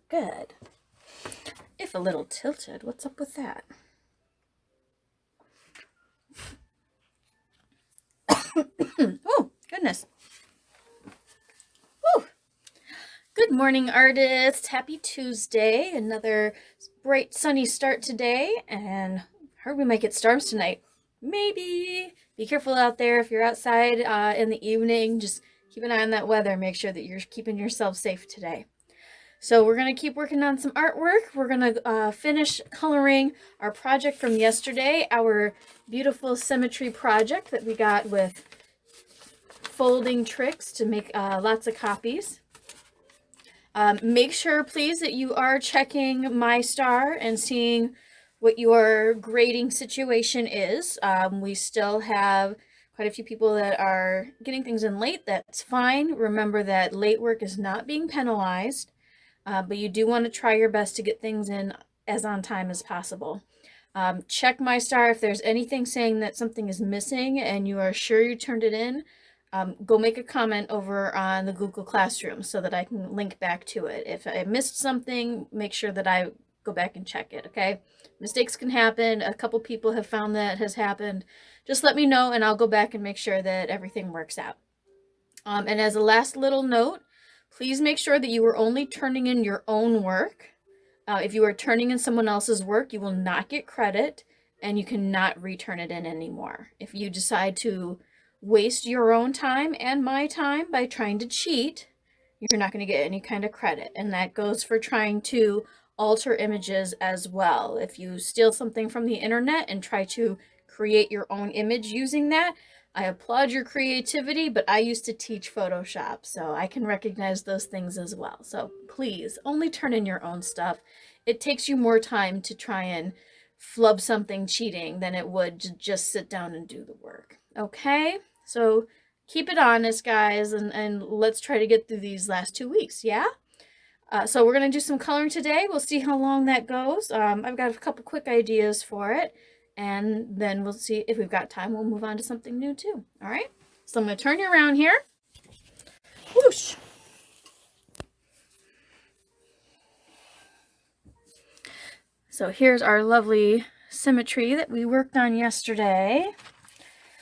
Good. If a little tilted, what's up with that? Oh, goodness. Woo. Good morning, artists. Happy Tuesday. Another bright, sunny start today, and heard we might get storms tonight. Maybe. Be careful out there if you're outside in the evening. Just keep an eye on that weather. Make sure that you're keeping yourself safe today. So we're going to keep working on some artwork. We're going to finish coloring our project from yesterday, our beautiful Symmetry project that we got with folding tricks to make lots of copies. Make sure, please, that you are checking MyStar and seeing what your grading situation is. We still have quite a few people that are getting things in late. That's fine. Remember that late work is not being penalized. But you do want to try your best to get things in as on time as possible. Check MyStar if there's anything saying that something is missing and you are sure you turned it in. Go make a comment over on the Google Classroom so that I can link back to it. If I missed something, make sure that I go back and check it, okay? Mistakes can happen. A couple people have found that has happened. Just let me know and I'll go back and make sure that everything works out. And as a last little note, please make sure that you are only turning in your own work. If you are turning in someone else's work, you will not get credit and you cannot return it in anymore. If you decide to waste your own time and my time by trying to cheat, you're not going to get any kind of credit. And that goes for trying to alter images as well. If you steal something from the internet and try to create your own image using that, I applaud your creativity, but I used to teach Photoshop, so I can recognize those things as well. So please, only turn in your own stuff. It takes you more time to try and flub something cheating than it would to just sit down and do the work. Okay? So keep it honest, guys, and let's try to get through these last 2 weeks, yeah? So we're going to do some coloring today. We'll see how long that goes. I've got a couple quick ideas for it. And then we'll see if we've got time. We'll move on to something new too. All right. So I'm going to turn you around here. Whoosh. So here's our lovely Symmetry that we worked on yesterday.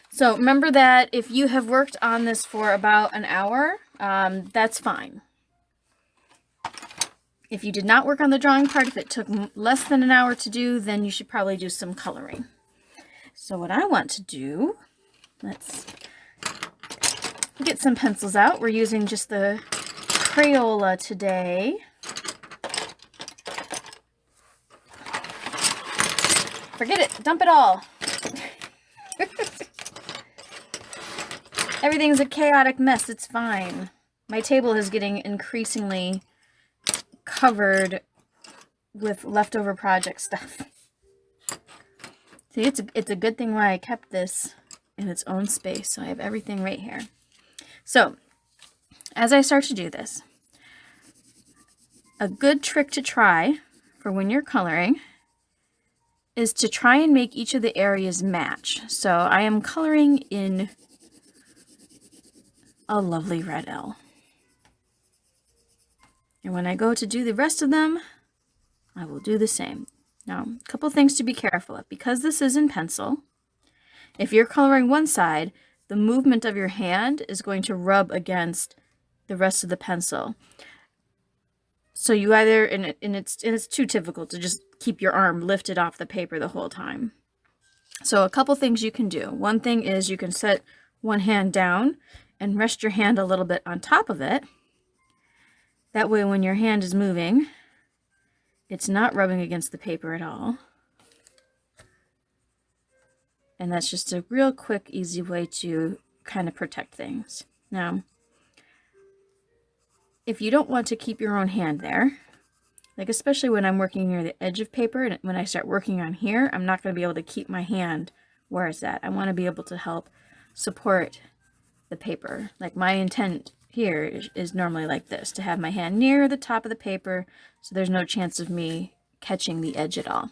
So remember that if you have worked on this for about an hour, that's fine. If you did not work on the drawing part, if it took less than an hour to do, then you should probably do some coloring. So what I want to do, let's get some pencils out. We're using just the Crayola today. Forget it, dump it all. Everything's a chaotic mess, it's fine. My table is getting increasingly covered with leftover project stuff. See, it's a good thing why I kept this in its own space. So I have everything right here. So as I start to do this, a good trick to try for when you're coloring is to try and make each of the areas match. So I am coloring in a lovely red L. And when I go to do the rest of them, I will do the same. Now, a couple things to be careful of. Because this is in pencil, if you're coloring one side, the movement of your hand is going to rub against the rest of the pencil. So you either, and it's too difficult to just keep your arm lifted off the paper the whole time. So a couple things you can do. One thing is you can set one hand down and rest your hand a little bit on top of it. That way when your hand is moving, it's not rubbing against the paper at all. And that's just a real quick, easy way to kind of protect things. Now, if you don't want to keep your own hand there, like especially when I'm working near the edge of paper, and when I start working on here, I'm not going to be able to keep my hand where it's at. I want to be able to help support the paper. Like my intent here is normally like this, to have my hand near the top of the paper so there's no chance of me catching the edge at all.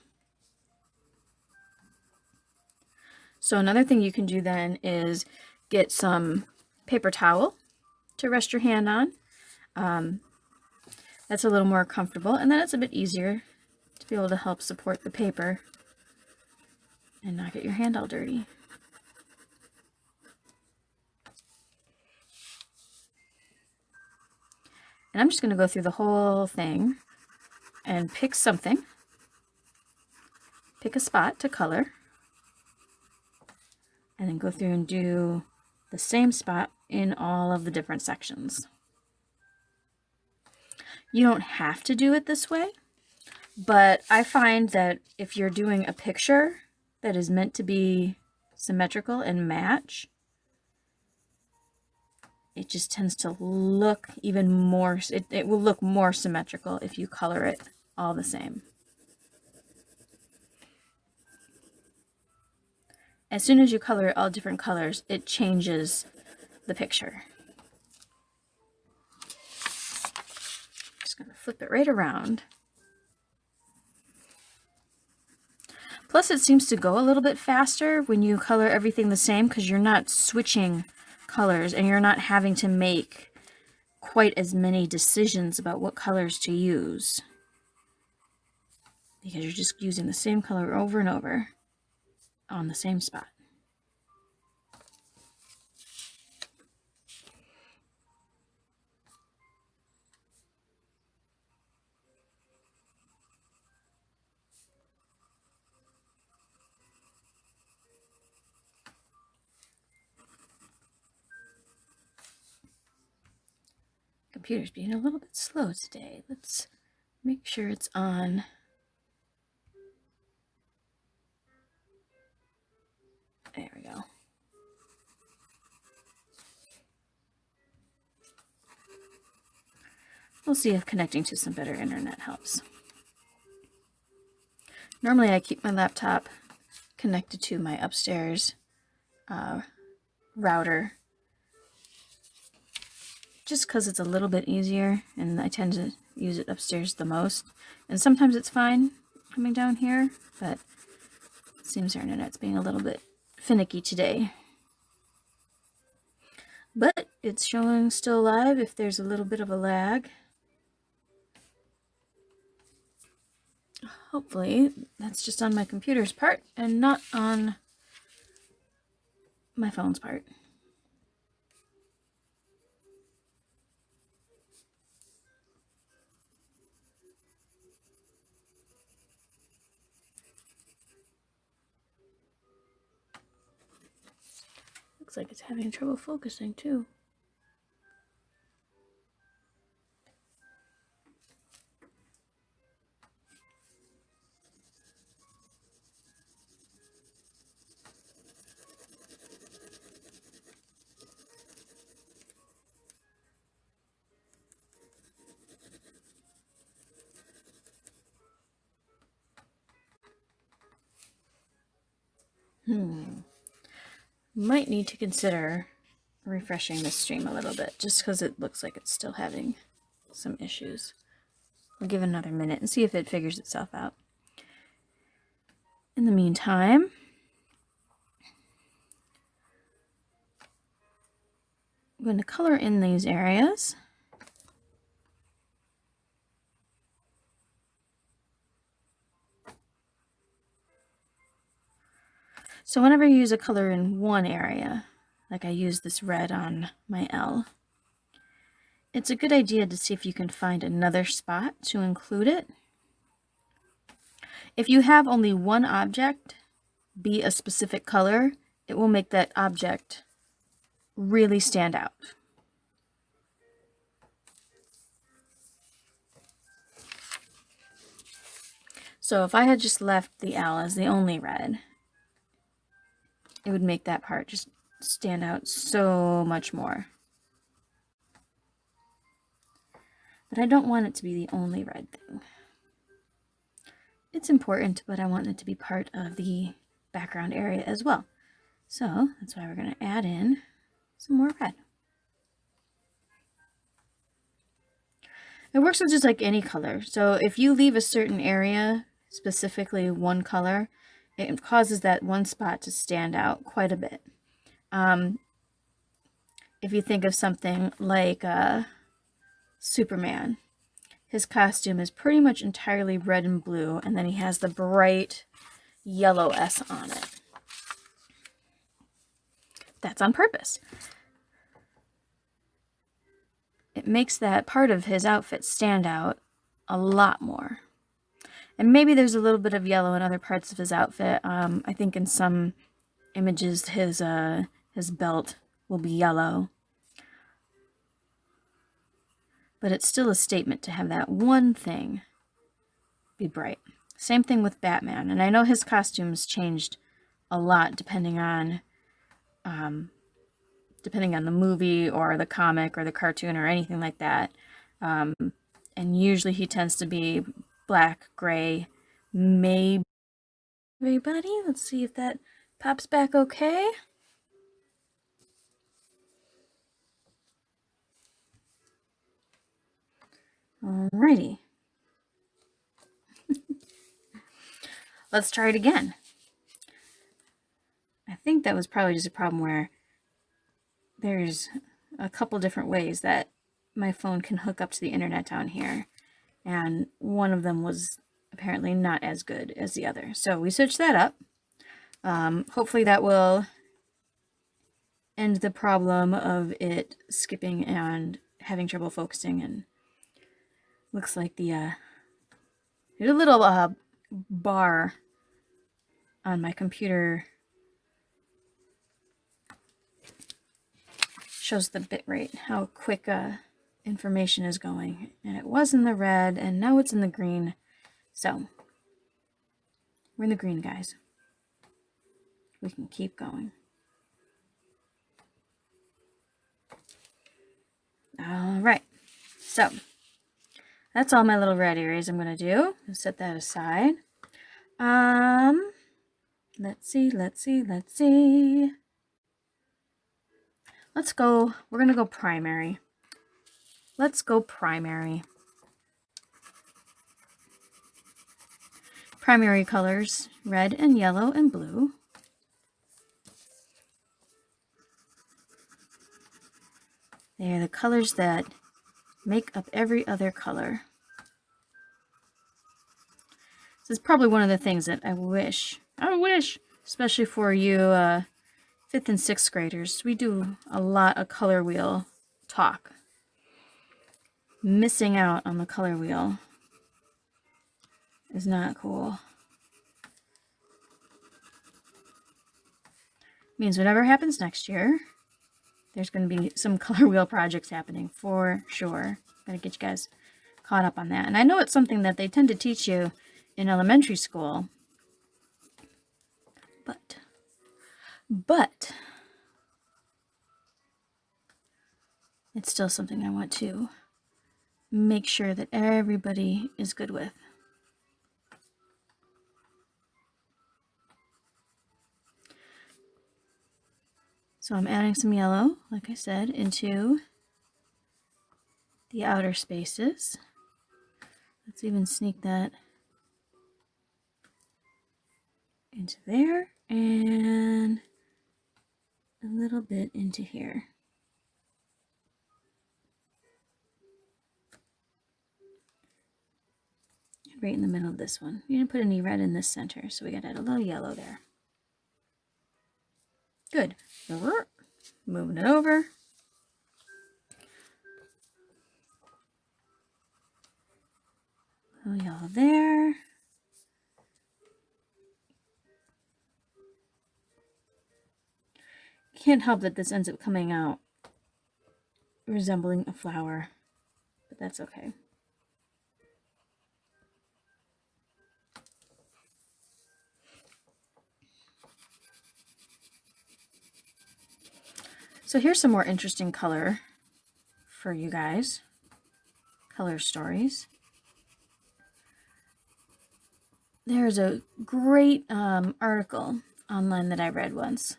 So another thing you can do then is get some paper towel to rest your hand on. That's a little more comfortable, and then it's a bit easier to be able to help support the paper and not get your hand all dirty. And I'm just going to go through the whole thing and pick something. Pick a spot to color. And then go through and do the same spot in all of the different sections. You don't have to do it this way, but I find that if you're doing a picture that is meant to be symmetrical and match, it just tends to look even more, it will look more symmetrical if you color it all the same. As soon as you color it all different colors, it changes the picture. Just gonna flip it right around. Plus it seems to go a little bit faster when you color everything the same because you're not switching colors and you're not having to make quite as many decisions about what colors to use, because you're just using the same color over and over on the same spot. Computer's being a little bit slow today. Let's make sure it's on. There we go. We'll see if connecting to some better internet helps. Normally I keep my laptop connected to my upstairs router, just because it's a little bit easier, and I tend to use it upstairs the most. And sometimes it's fine coming down here, but it seems our internet's being a little bit finicky today. But it's showing still live if there's a little bit of a lag. Hopefully that's just on my computer's part and not on my phone's part. Looks like it's having trouble focusing too. Might need to consider refreshing this stream a little bit, just because it looks like it's still having some issues. We'll give it another minute and see if it figures itself out. In the meantime, I'm going to color in these areas. So whenever you use a color in one area, like I use this red on my L, it's a good idea to see if you can find another spot to include it. If you have only one object be a specific color, it will make that object really stand out. So if I had just left the L as the only red, it would make that part just stand out so much more. But I don't want it to be the only red thing. It's important, but I want it to be part of the background area as well. So that's why we're going to add in some more red. It works with just like any color. So if you leave a certain area, specifically one color, it causes that one spot to stand out quite a bit. If you think of something like Superman, his costume is pretty much entirely red and blue, and then he has the bright yellow S on it. That's on purpose. It makes that part of his outfit stand out a lot more. And maybe there's a little bit of yellow in other parts of his outfit. I think in some images his belt will be yellow. But it's still a statement to have that one thing be bright. Same thing with Batman. And I know his costumes changed a lot depending on the movie or the comic or the cartoon or anything like that. And usually he tends to be black, gray, maybe. Everybody, let's see if that pops back okay. Alrighty. Let's try it again. I think that was probably just a problem where there's a couple different ways that my phone can hook up to the internet down here. And one of them was apparently not as good as the other. So we switched that up. Hopefully that will end the problem of it skipping and having trouble focusing. And looks like there's a little bar on my computer shows the bit rate, how quick information is going. And it was in the red, and now it's in the green. So we're in the green, guys. We can keep going. All right. So that's all my little red areas I'm going to do. I'll set that aside. Let's see. Let's go. We're going to go primary. Let's go primary. Primary colors, red and yellow and blue. They are the colors that make up every other color. This is probably one of the things that I wish, especially for you 5th and 6th graders, we do a lot of color wheel talk. Missing out on the color wheel is not cool. Means whatever happens next year, there's going to be some color wheel projects happening for sure. Gotta get you guys caught up on that. And I know it's something that they tend to teach you in elementary school, but it's still something I want to make sure that everybody is good with. So I'm adding some yellow, like I said, into the outer spaces. Let's even sneak that into there and a little bit into here. Right in the middle of this one. You didn't put any red in this center, so we got to add a little yellow there. Good. Moving it over. A little yellow there. Can't help that this ends up coming out resembling a flower, but that's okay. So here's some more interesting color for you guys. Color stories. There's a great article online that I read once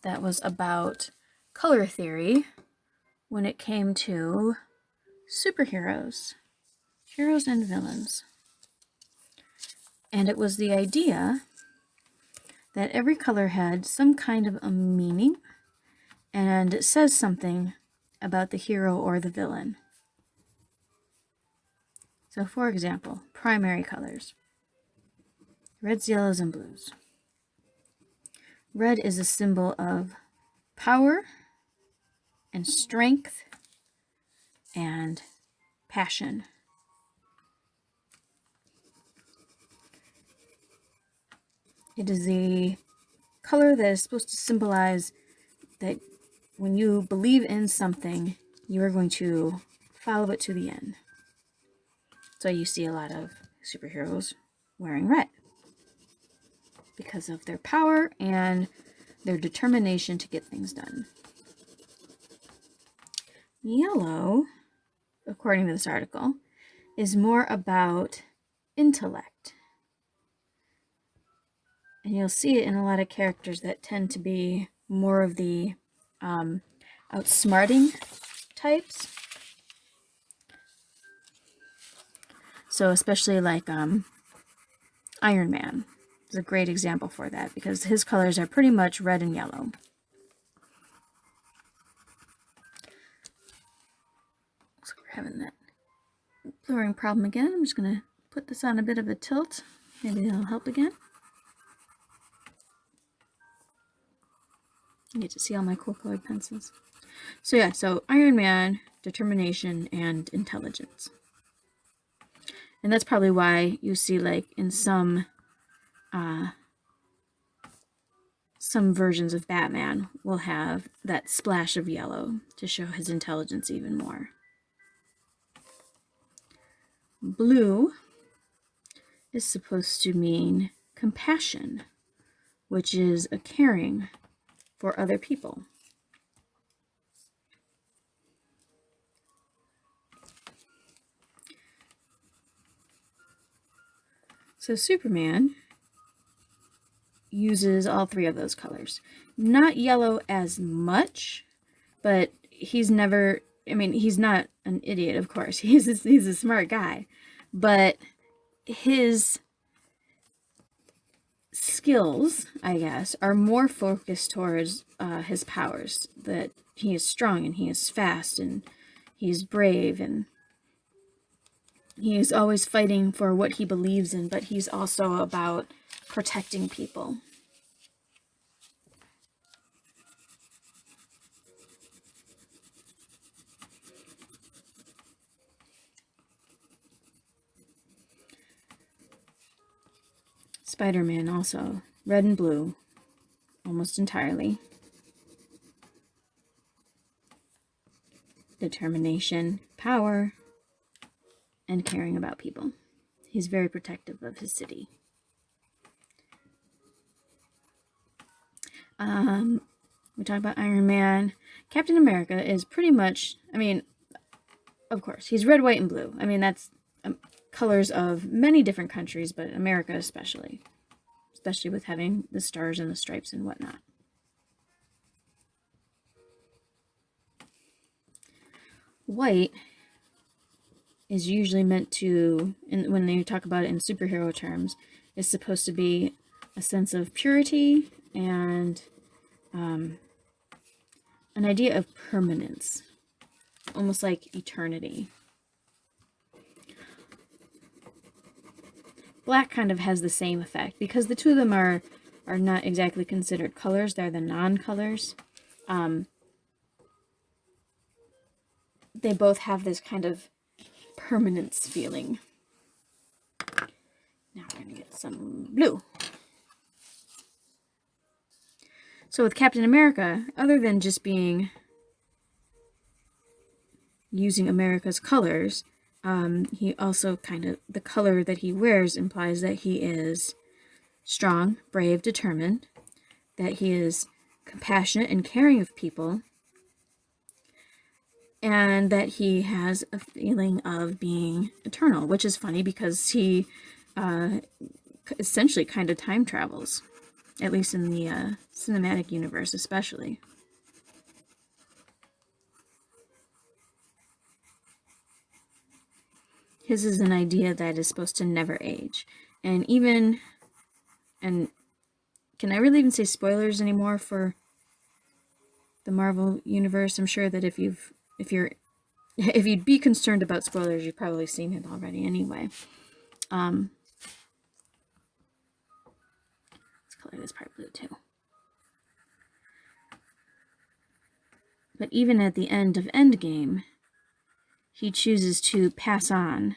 that was about color theory when it came to superheroes, heroes and villains. And it was the idea that every color had some kind of a meaning and it says something about the hero or the villain. So for example, primary colors: reds, yellows, and blues. Red is a symbol of power and strength and passion. It is a color that is supposed to symbolize that when you believe in something, you are going to follow it to the end. So you see a lot of superheroes wearing red because of their power and their determination to get things done. Yellow, according to this article, is more about intellect. And you'll see it in a lot of characters that tend to be more of the outsmarting types. So especially like Iron Man is a great example for that because his colors are pretty much red and yellow. So we're having that blurring problem again. I'm just going to put this on a bit of a tilt. Maybe it'll help again. You get to see all my cool colored pencils. So yeah, so Iron Man, determination, and intelligence. And that's probably why you see, like, in some versions of Batman will have that splash of yellow to show his intelligence even more. Blue is supposed to mean compassion, which is a caring for other people. So Superman uses all three of those colors. Not yellow as much, but he's never, I mean, he's not an idiot, of course. He's a smart guy. But his skills, I guess, are more focused towards his powers. That he is strong and he is fast and he's brave and he is always fighting for what he believes in, but he's also about protecting people. Spider-Man also, red and blue, almost entirely. Determination, power, and caring about people. He's very protective of his city. We talk about Iron Man. Captain America is pretty much, I mean, of course, he's red, white, and blue. I mean, that's colors of many different countries, but America especially with having the stars and the stripes and whatnot. White is usually meant to, when they talk about it in superhero terms, is supposed to be a sense of purity and an idea of permanence, almost like eternity. Black kind of has the same effect because the two of them are not exactly considered colors. They're the non-colors. They both have this kind of permanence feeling. Now we're going to get some blue. So with Captain America, other than just using America's colors, he also the color that he wears implies that he is strong, brave, determined, that he is compassionate and caring of people, and that he has a feeling of being eternal, which is funny because he essentially kind of time travels, at least in the cinematic universe especially. His is an idea that is supposed to never age. And can I really even say spoilers anymore for the Marvel universe? I'm sure that if you're if you'd be concerned about spoilers, you've probably seen it already anyway. Let's color this part blue too. But even at the end of Endgame, he chooses to pass on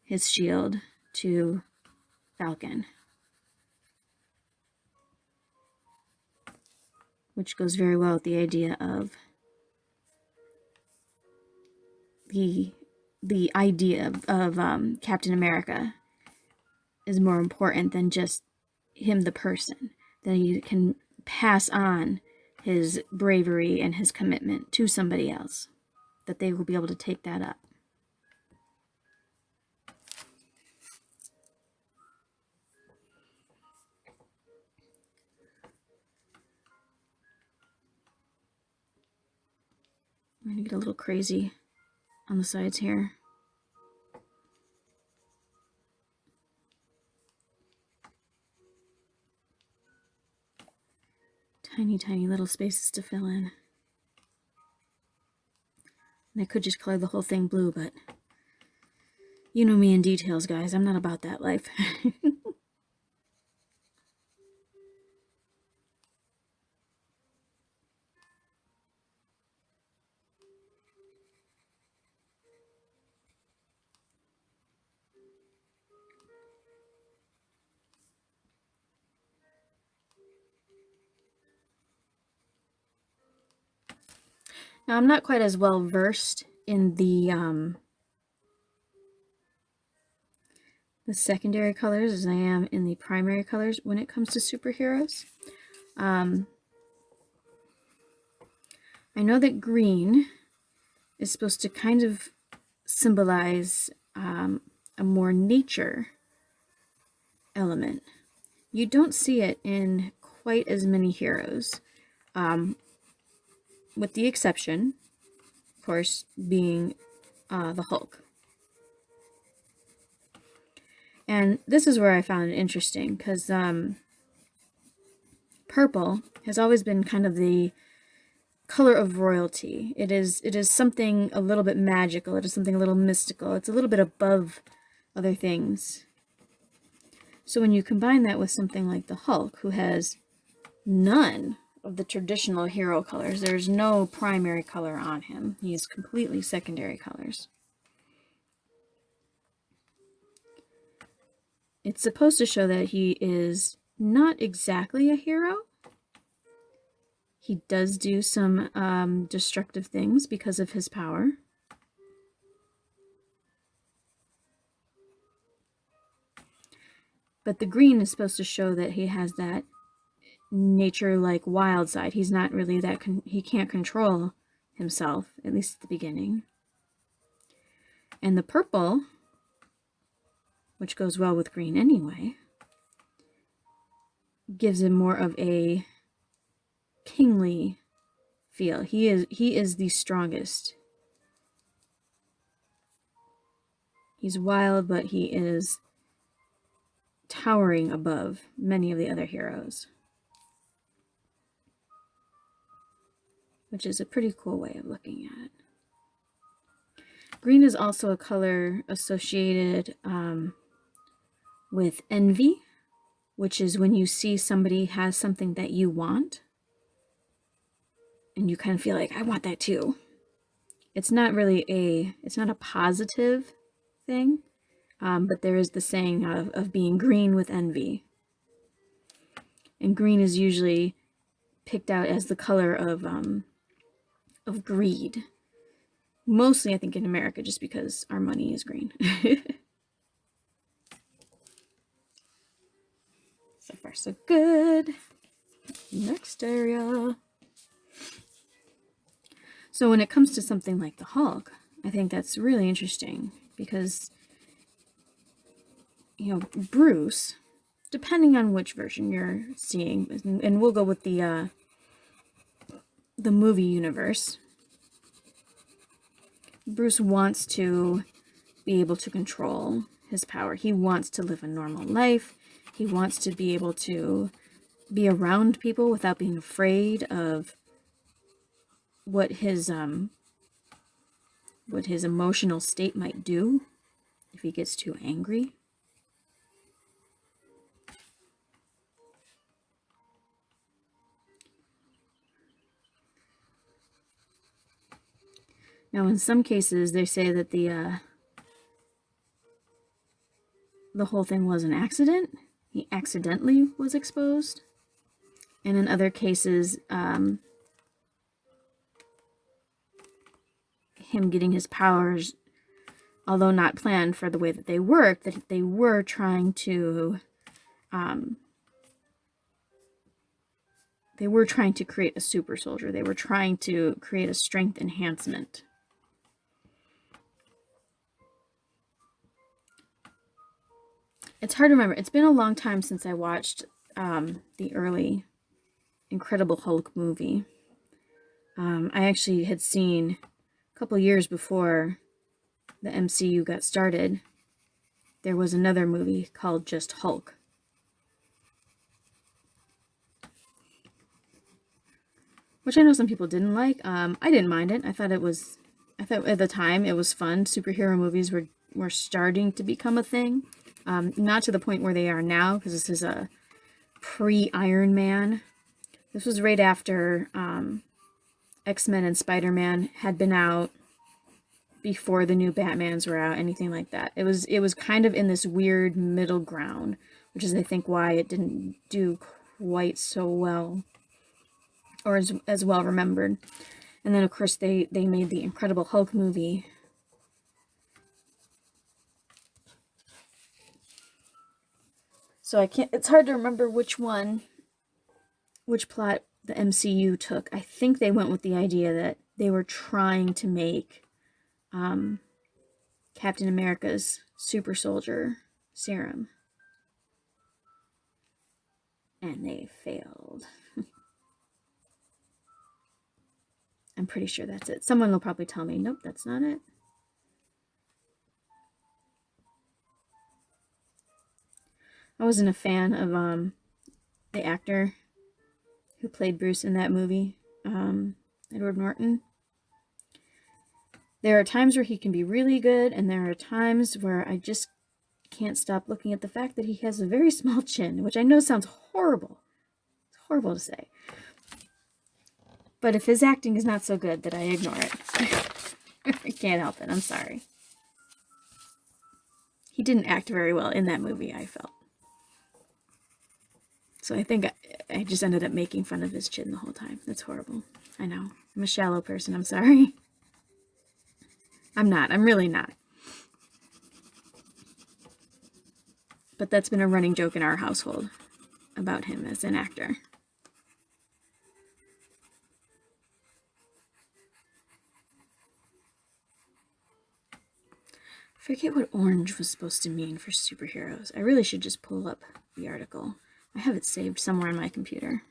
his shield to Falcon, which goes very well with the idea of the idea of Captain America is more important than just him, the person. That he can pass on his bravery and his commitment to somebody else. That they will be able to take that up. I'm going to get a little crazy on the sides here. Tiny, tiny little spaces to fill in. And I could just color the whole thing blue, but you know me in details, guys. I'm not about that life. Now, I'm not quite as well versed in the secondary colors as I am in the primary colors when it comes to superheroes. I know that green is supposed to kind of symbolize a more nature element. You don't see it in quite as many heroes, with the exception, of course, being the Hulk. And this is where I found it interesting, because purple has always been kind of the color of royalty. It is something a little bit magical. It is something a little mystical. It's a little bit above other things. So when you combine that with something like the Hulk, who has none of the traditional hero colors, there's no primary color on him. He is completely secondary colors. It's supposed to show that he is not exactly a hero. He does do some destructive things because of his power. But the green is supposed to show that he has that nature-like wild side. He's not really that, he can't control himself, at least at the beginning. And the purple, which goes well with green anyway, gives him more of a kingly feel. He is the strongest. He's wild, but he is towering above many of the other heroes, which is a pretty cool way of looking at it. Green is also a color associated with envy, which is when you see somebody has something that you want, and you kind of feel like, I want that too. It's not really it's not a positive thing, but there is the saying of being green with envy. And green is usually picked out as the color of greed. Mostly, I think, in America, just because our money is green. So far, so good. Next area. So when it comes to something like the Hulk, I think that's really interesting because, you know, Bruce, depending on which version you're seeing, and we'll go with the movie universe, Bruce wants to be able to control his power. He wants to live a normal life. He wants to be able to be around people without being afraid of what his what his emotional state might do if he gets too angry. Now, in some cases, they say that the whole thing was an accident. He accidentally was exposed. And in other cases, him getting his powers, although not planned for the way that they worked, that they were trying to create a super soldier. They were trying to create a strength enhancement. It's hard to remember. It's been a long time since I watched the early Incredible Hulk movie. I actually had seen a couple years before the MCU got started, there was another movie called just Hulk. Which I know some people didn't like. I didn't mind it. I thought at the time it was fun. Superhero movies were starting to become a thing. Not to the point where they are now, because this is a pre-Iron Man. This was right after X-Men and Spider-Man had been out, before the new Batmans were out, anything like that. It was kind of in this weird middle ground, which is I think why it didn't do quite so well, or as well remembered. And then of course they made the Incredible Hulk movie. So it's hard to remember which plot the MCU took. I think they went with the idea that they were trying to make Captain America's super soldier serum. And they failed. I'm pretty sure that's it. Someone will probably tell me, nope, that's not it. I wasn't a fan of the actor who played Bruce in that movie, Edward Norton. There are times where he can be really good, and there are times where I just can't stop looking at the fact that he has a very small chin, which I know sounds horrible. It's horrible to say. But if his acting is not so good, that I ignore it. I can't help it. I'm sorry. He didn't act very well in that movie, I felt. So I think I just ended up making fun of his chin the whole time. That's horrible. I know. I'm a shallow person. I'm sorry. I'm not. I'm really not. But that's been a running joke in our household about him as an actor. I forget what orange was supposed to mean for superheroes. I really should just pull up the article. I have it saved somewhere on my computer.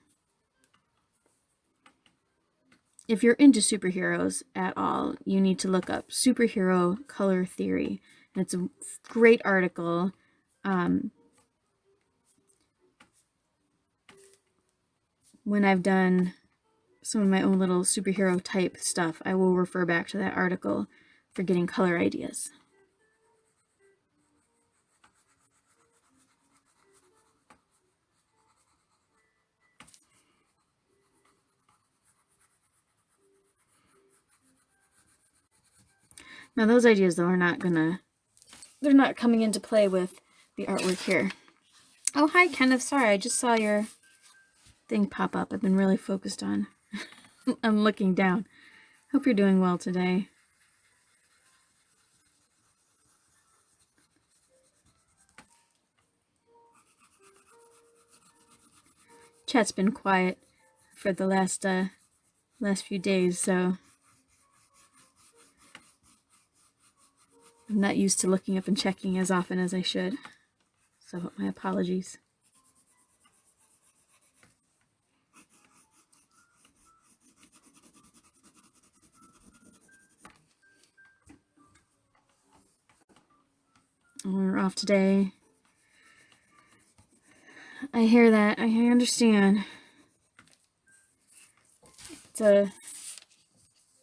If you're into superheroes at all, you need to look up superhero color theory. And it's a great article. When I've done some of my own little superhero type stuff, I will refer back to that article for getting color ideas. Now those ideas though they're not coming into play with the artwork here. Oh, hi Kenneth, sorry, I just saw your thing pop up. I've been really focused on I'm looking down. Hope you're doing well today. Chat's been quiet for the last few days, so I'm not used to looking up and checking as often as I should. So my apologies. We're off today. I hear that. I understand.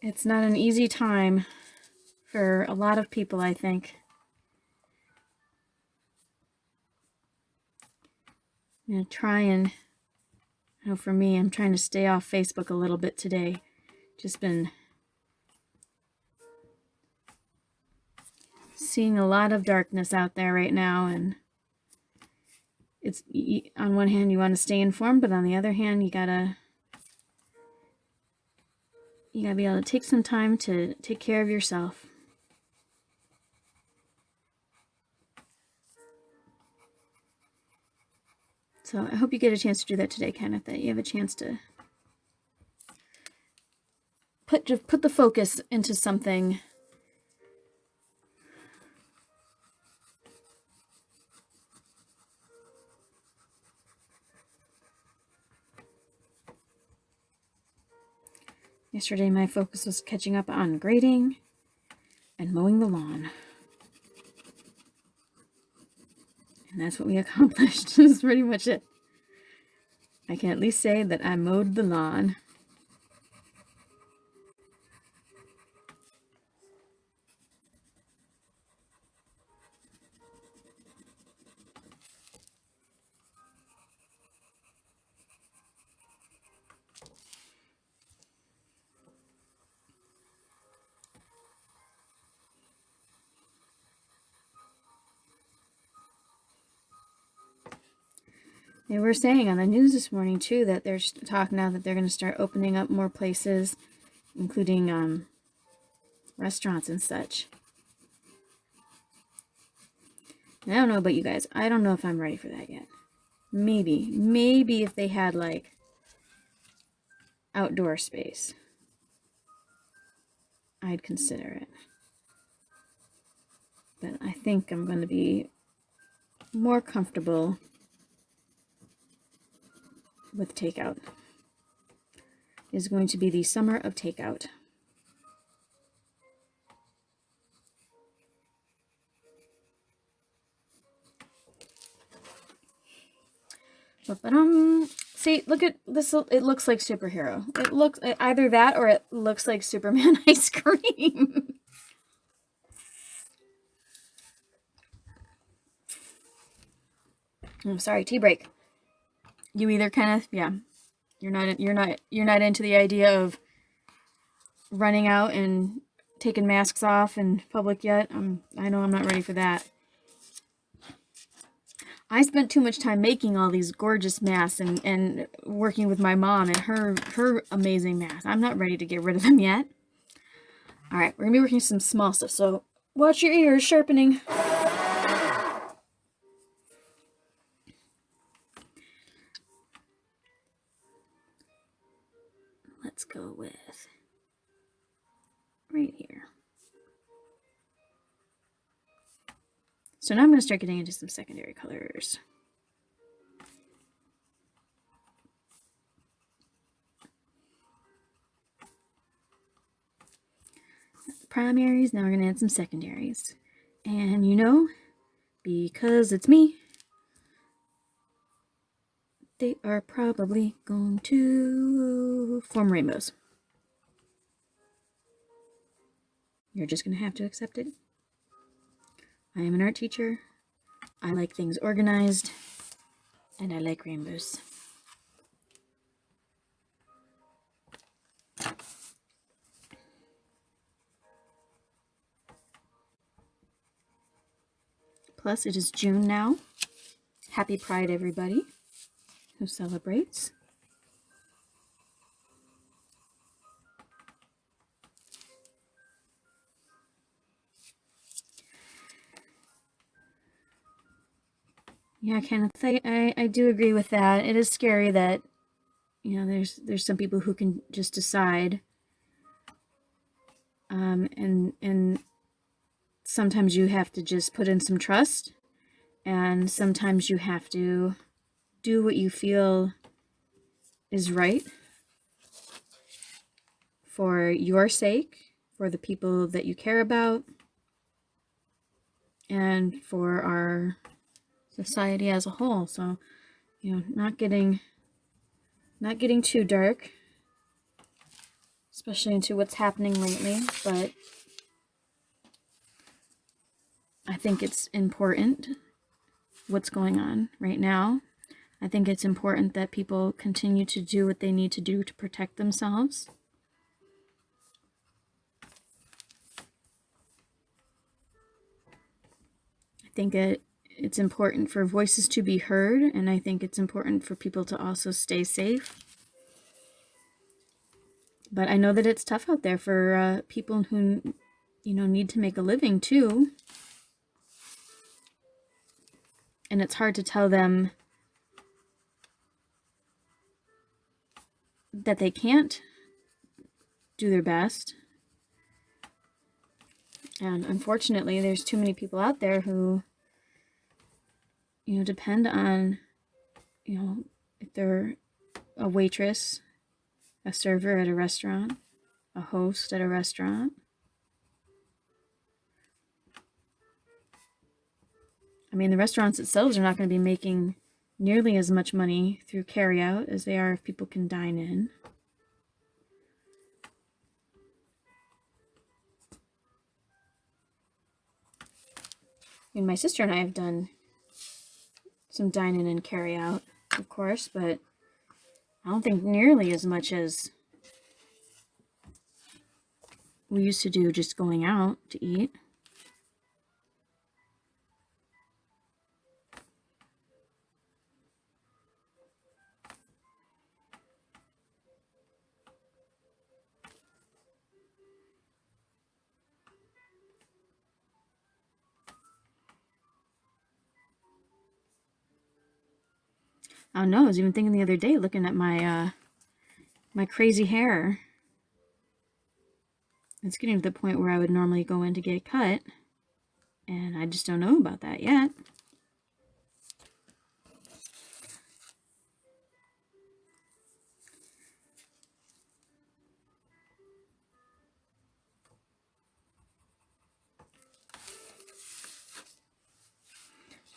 It's not an easy time for a lot of people, I think. I'm going to try and, for me, I'm trying to stay off Facebook a little bit today. Just been seeing a lot of darkness out there right now, and it's, on one hand you want to stay informed, but on the other hand you gotta be able to take some time to take care of yourself. So I hope you get a chance to do that today, Kenneth, that you have a chance to put the focus into something. Yesterday my focus was catching up on grading and mowing the lawn. And that's what we accomplished. That's pretty much it. I can at least say that I mowed the lawn. They were saying on the news this morning, too, that there's talk now that they're going to start opening up more places, including restaurants and such. And I don't know about you guys. I don't know if I'm ready for that yet. Maybe if they had, like, outdoor space, I'd consider it. But I think I'm going to be more comfortable with takeout. Is going to be the summer of takeout. But see, look at this. It looks like superhero. It looks either that or it looks like Superman ice cream. I'm sorry, tea break. You either, Kenneth? Yeah. You're not into the idea of running out and taking masks off in public yet. I know I'm not ready for that. I spent too much time making all these gorgeous masks and working with my mom and her amazing masks. I'm not ready to get rid of them yet. All right, we're gonna be working some small stuff, so watch your ears sharpening. Let's go with right here. So now I'm going to start getting into some secondary colors. Primaries, now we're going to add some secondaries. And you know, because it's me, they are probably going to form rainbows. You're just going to have to accept it. I am an art teacher. I like things organized, and I like rainbows. Plus, it is June now. Happy Pride, everybody who celebrates. Yeah, Kenneth, I do agree with that. It is scary that, you know, there's some people who can just decide, and sometimes you have to just put in some trust, and sometimes you have to do what you feel is right for your sake, for the people that you care about, and for our society as a whole. So, you know, not getting too dark, especially into what's happening lately, but I think it's important what's going on right now. I think it's important that people continue to do what they need to do to protect themselves. I think it's important for voices to be heard, and I think it's important for people to also stay safe. But I know that it's tough out there for people who, need to make a living too. And it's hard to tell them that they can't do their best. And unfortunately, there's too many people out there who, depend on, if they're a waitress, a server at a restaurant, a host at a restaurant. I mean, the restaurants themselves are not going to be making nearly as much money through carryout as they are if people can dine in. I mean, my sister and I have done some dine-in and carry-out, of course, but I don't think nearly as much as we used to do just going out to eat. I don't know, I was even thinking the other day, looking at my my crazy hair. It's getting to the point where I would normally go in to get it cut, and I just don't know about that yet.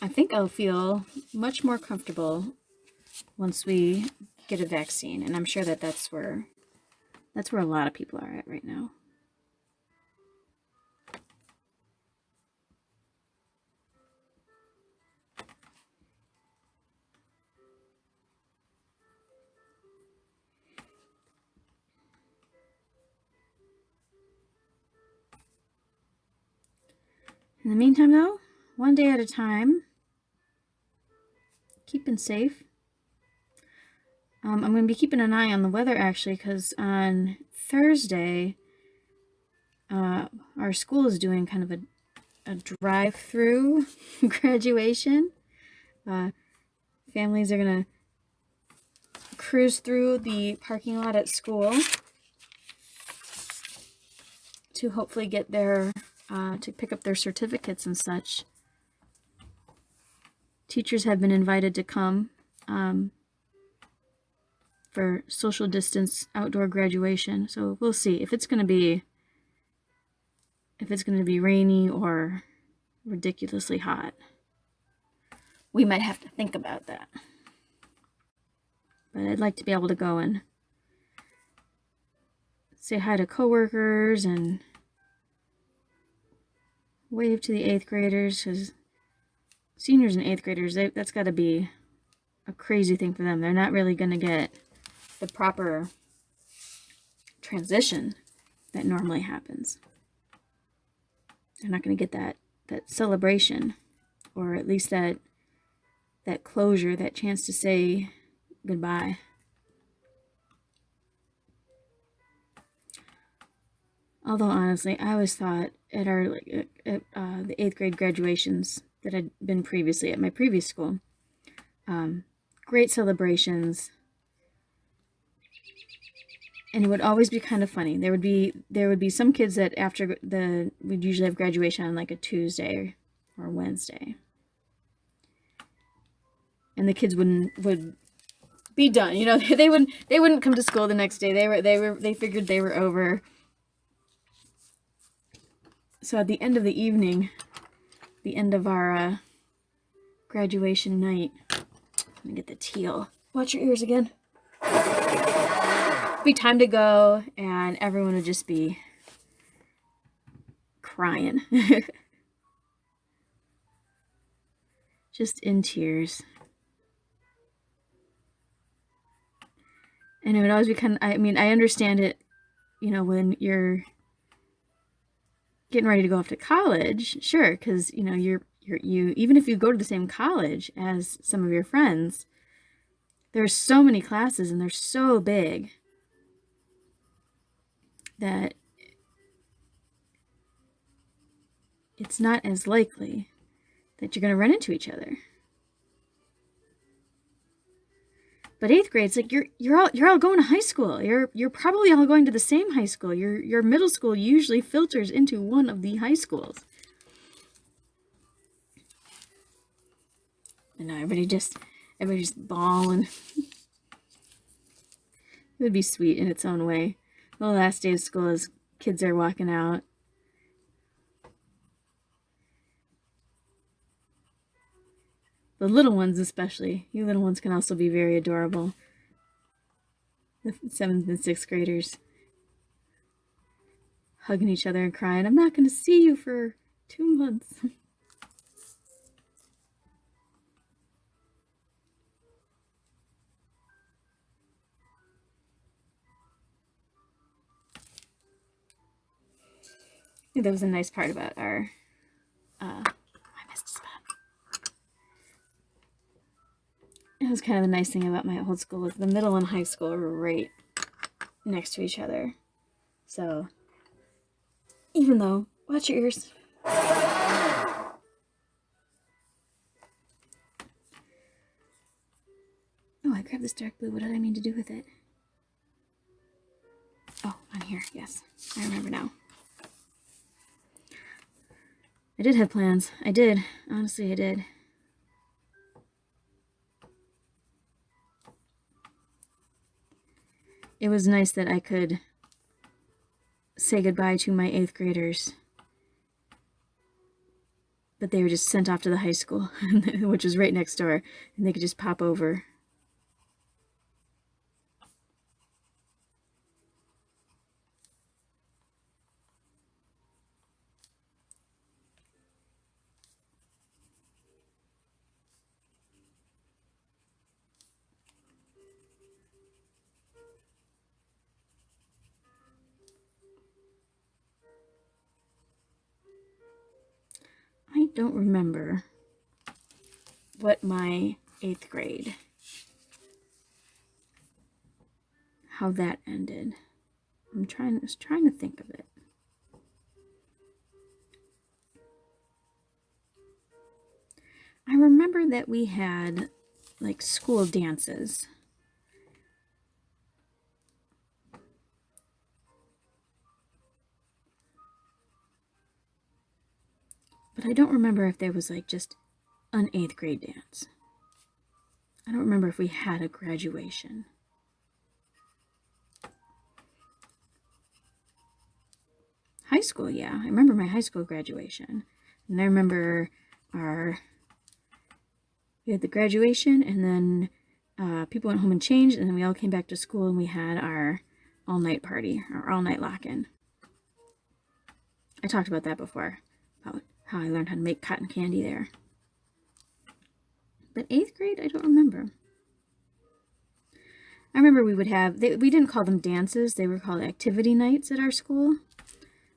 I think I'll feel much more comfortable once we get a vaccine, and I'm sure that that's where a lot of people are at right now. In the meantime, though, one day at a time, keeping safe. I'm going to be keeping an eye on the weather, actually, because on Thursday, our school is doing kind of a drive-through graduation. Families are going to cruise through the parking lot at school to hopefully get their, to pick up their certificates and such. Teachers have been invited to come for social distance outdoor graduation. So we'll see if it's going to be rainy or ridiculously hot. We might have to think about that. But I'd like to be able to go and say hi to coworkers and wave to the 8th graders, because seniors and 8th graders, that's got to be a crazy thing for them. They're not really going to get the proper transition that normally happens. They're not going to get that celebration, or at least that closure, that chance to say goodbye. Although honestly, I always thought at the 8th grade graduations that I'd been previously at my previous school, great celebrations, and it would always be kind of funny. There would be some kids that we'd usually have graduation on like a Tuesday or Wednesday, and the kids would be done. They wouldn't come to school the next day. They figured they were over. So at the end of the evening, the end of our graduation night, let me get the teal. Watch your ears again. It'd be time to go, and everyone would just be crying. just in tears. And it would always be I understand it, when you're getting ready to go off to college, sure, because, you even if you go to the same college as some of your friends, there's so many classes and they're so big that it's not as likely that you're going to run into each other. But 8th grade, it's like you're all going to high school. You're probably all going to the same high school. Your middle school usually filters into one of the high schools. And now everybody's just bawling. It would be sweet in its own way. The last day of school as kids are walking out. The little ones especially. You little ones can also be very adorable. The 7th and 6th graders hugging each other and crying, "I'm not going to see you for 2 months." That was a nice part about our I missed a spot. It was kind of the nice thing about my old school was the middle and high school were right next to each other. So even though, watch your ears. Oh, I grabbed this dark blue. What did I mean to do with it? Oh, on here. Yes, I remember now. I did have plans. I did. Honestly, I did. It was nice that I could say goodbye to my 8th graders. But they were just sent off to the high school, which was right next door, and they could just pop over. I don't remember what my 8th grade, how that ended. I was trying to think of it. I remember that we had like school dances. But I don't remember if there was like just an 8th grade dance. I don't remember if we had a graduation. High school, yeah. I remember my high school graduation. And I remember we had the graduation, and then people went home and changed, and then we all came back to school and we had our all-night party, our all-night lock-in. I talked about that before, about how I learned how to make cotton candy there. But 8th grade, I don't remember. I remember we would have, we didn't call them dances, they were called activity nights at our school,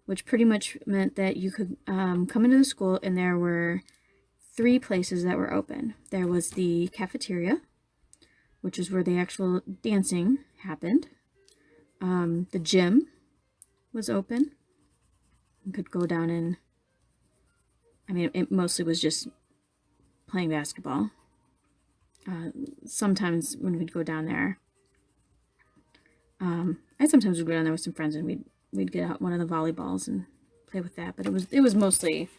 which pretty much meant that you could come into the school and there were 3 places that were open. There was the cafeteria, which is where the actual dancing happened. The gym was open. You could go down and, it mostly was just playing basketball. Sometimes when we'd go down there, I sometimes would go down there with some friends and we'd get out one of the volleyballs and play with that. But it was mostly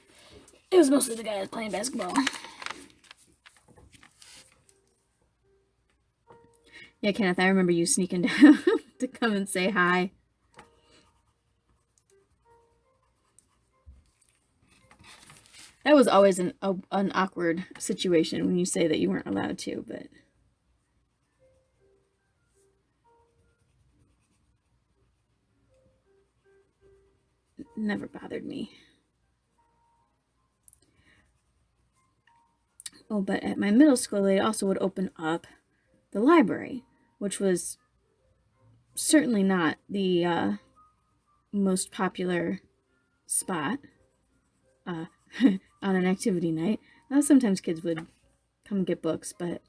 the guys playing basketball. Yeah, Kenneth, I remember you sneaking down to come and say hi. That was always an awkward situation when you say that you weren't allowed to, but it never bothered me. Oh, but at my middle school, they also would open up the library, which was certainly not the most popular spot on an activity night. Sometimes kids would come get books, but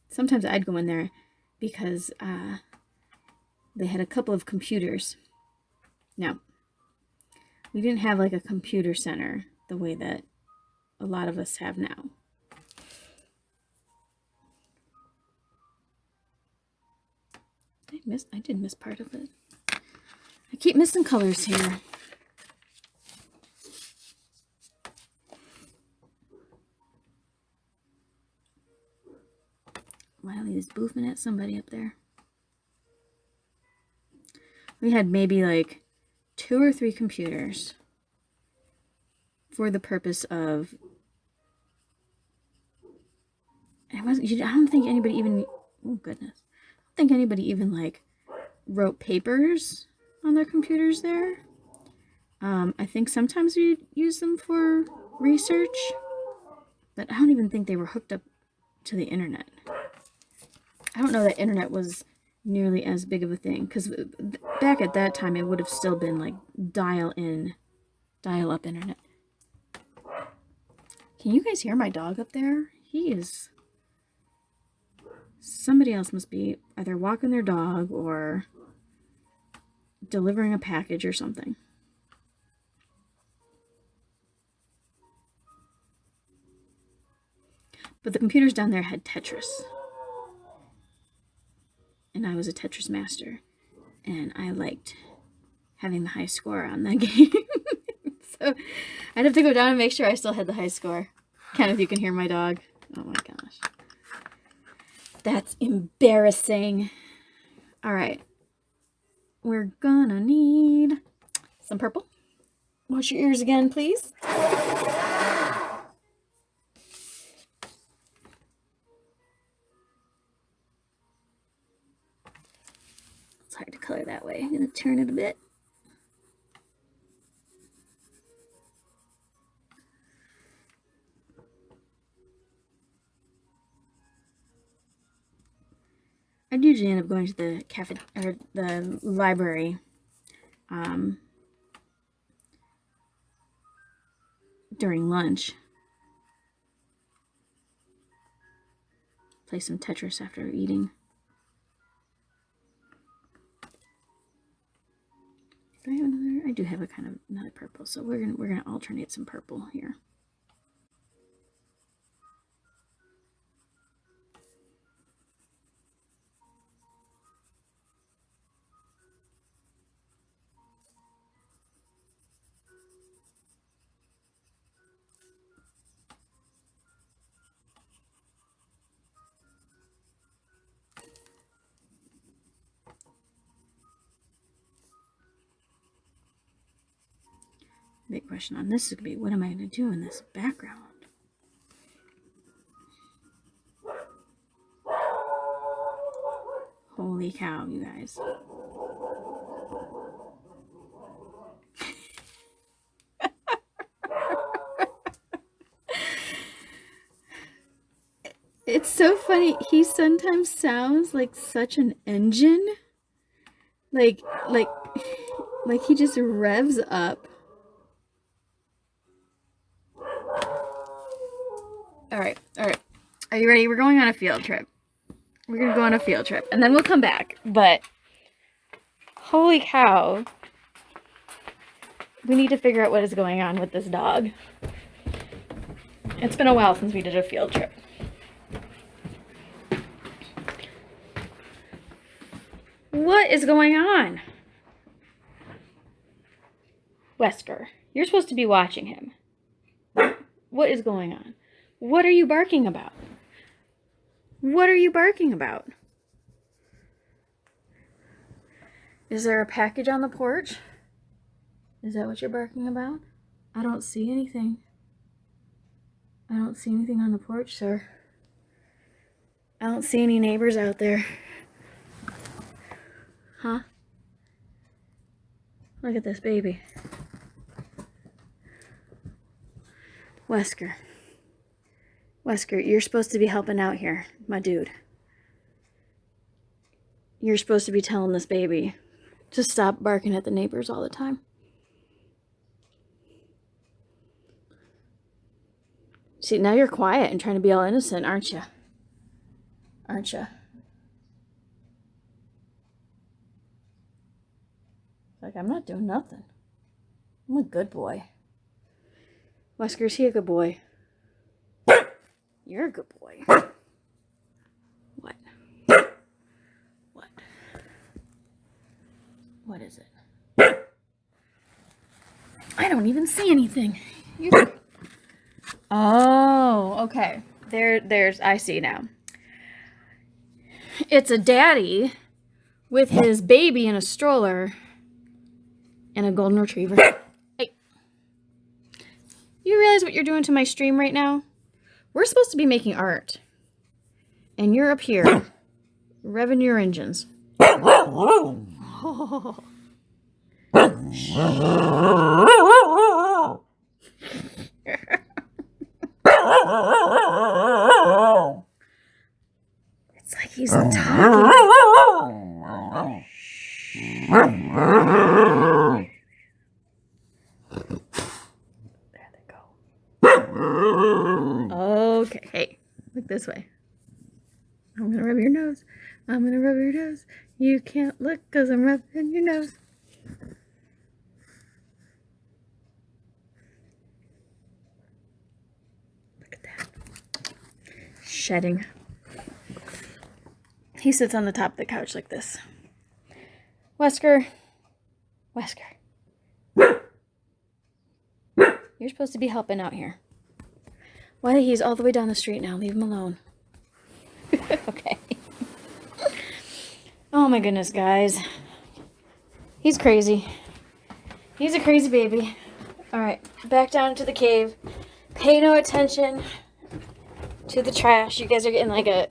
sometimes I'd go in there because they had a couple of computers. Now, we didn't have like a computer center the way that a lot of us have now. I did miss part of it. I keep missing colors here. Wiley is boofing at somebody up there. We had maybe like 2 or 3 computers for the purpose of... I don't think anybody even... Oh, goodness. I don't think anybody even, like, wrote papers on their computers there. I think sometimes we use them for research, but I don't even think they were hooked up to the internet. I don't know that internet was nearly as big of a thing, because back at that time it would have still been like dial-up internet. Can you guys hear my dog up there? He is... Somebody else must be either walking their dog or delivering a package or something. But the computers down there had Tetris. And I was a Tetris master. And I liked having the high score on that game. So I'd have to go down and make sure I still had the high score. Kenneth, you can hear my dog. Oh my gosh. That's embarrassing. All right. We're gonna need some purple. Wash your ears again, please. It's hard to color that way. I'm gonna turn it a bit. I'd usually end up going to the cafe or the library during lunch. Play some Tetris after eating. Do I have another? I do have a kind of another purple, so we're gonna alternate some purple here. Big question on this would be, what am I going to do in this background? Holy cow, you guys. It's so funny. He sometimes sounds like such an engine. Like he just revs up. All right. Are you ready? We're going on a field trip. We're going to go on a field trip, and then we'll come back. But, holy cow. We need to figure out what is going on with this dog. It's been a while since we did a field trip. What is going on? Wesker, you're supposed to be watching him. What is going on? What are you barking about? What are you barking about? Is there a package on the porch? Is that what you're barking about? I don't see anything. I don't see anything on the porch, sir. I don't see any neighbors out there. Huh? Look at this baby. Wesker. Wesker, you're supposed to be helping out here, my dude. You're supposed to be telling this baby to stop barking at the neighbors all the time. See, now you're quiet and trying to be all innocent, aren't you? Aren't you? Like, I'm not doing nothing. I'm a good boy. Wesker, is he a good boy? You're a good boy. What? What? What is it? I don't even see anything. Oh, okay. There's, I see now. It's a daddy with his baby in a stroller and a golden retriever. Hey. You realize what you're doing to my stream right now? We're supposed to be making art. And you're up here, revving your engines. Oh. It's like he's talking. There they go. Okay, hey, look this way. I'm gonna rub your nose. I'm gonna rub your nose. You can't look because I'm rubbing your nose. Look at that. Shedding. He sits on the top of the couch like this. Wesker. You're supposed to be helping out here. Why? He's all the way down the street now. Leave him alone. Okay. Oh my goodness, guys. He's crazy. He's a crazy baby. Alright, back down to the cave. Pay no attention to the trash. You guys are getting like a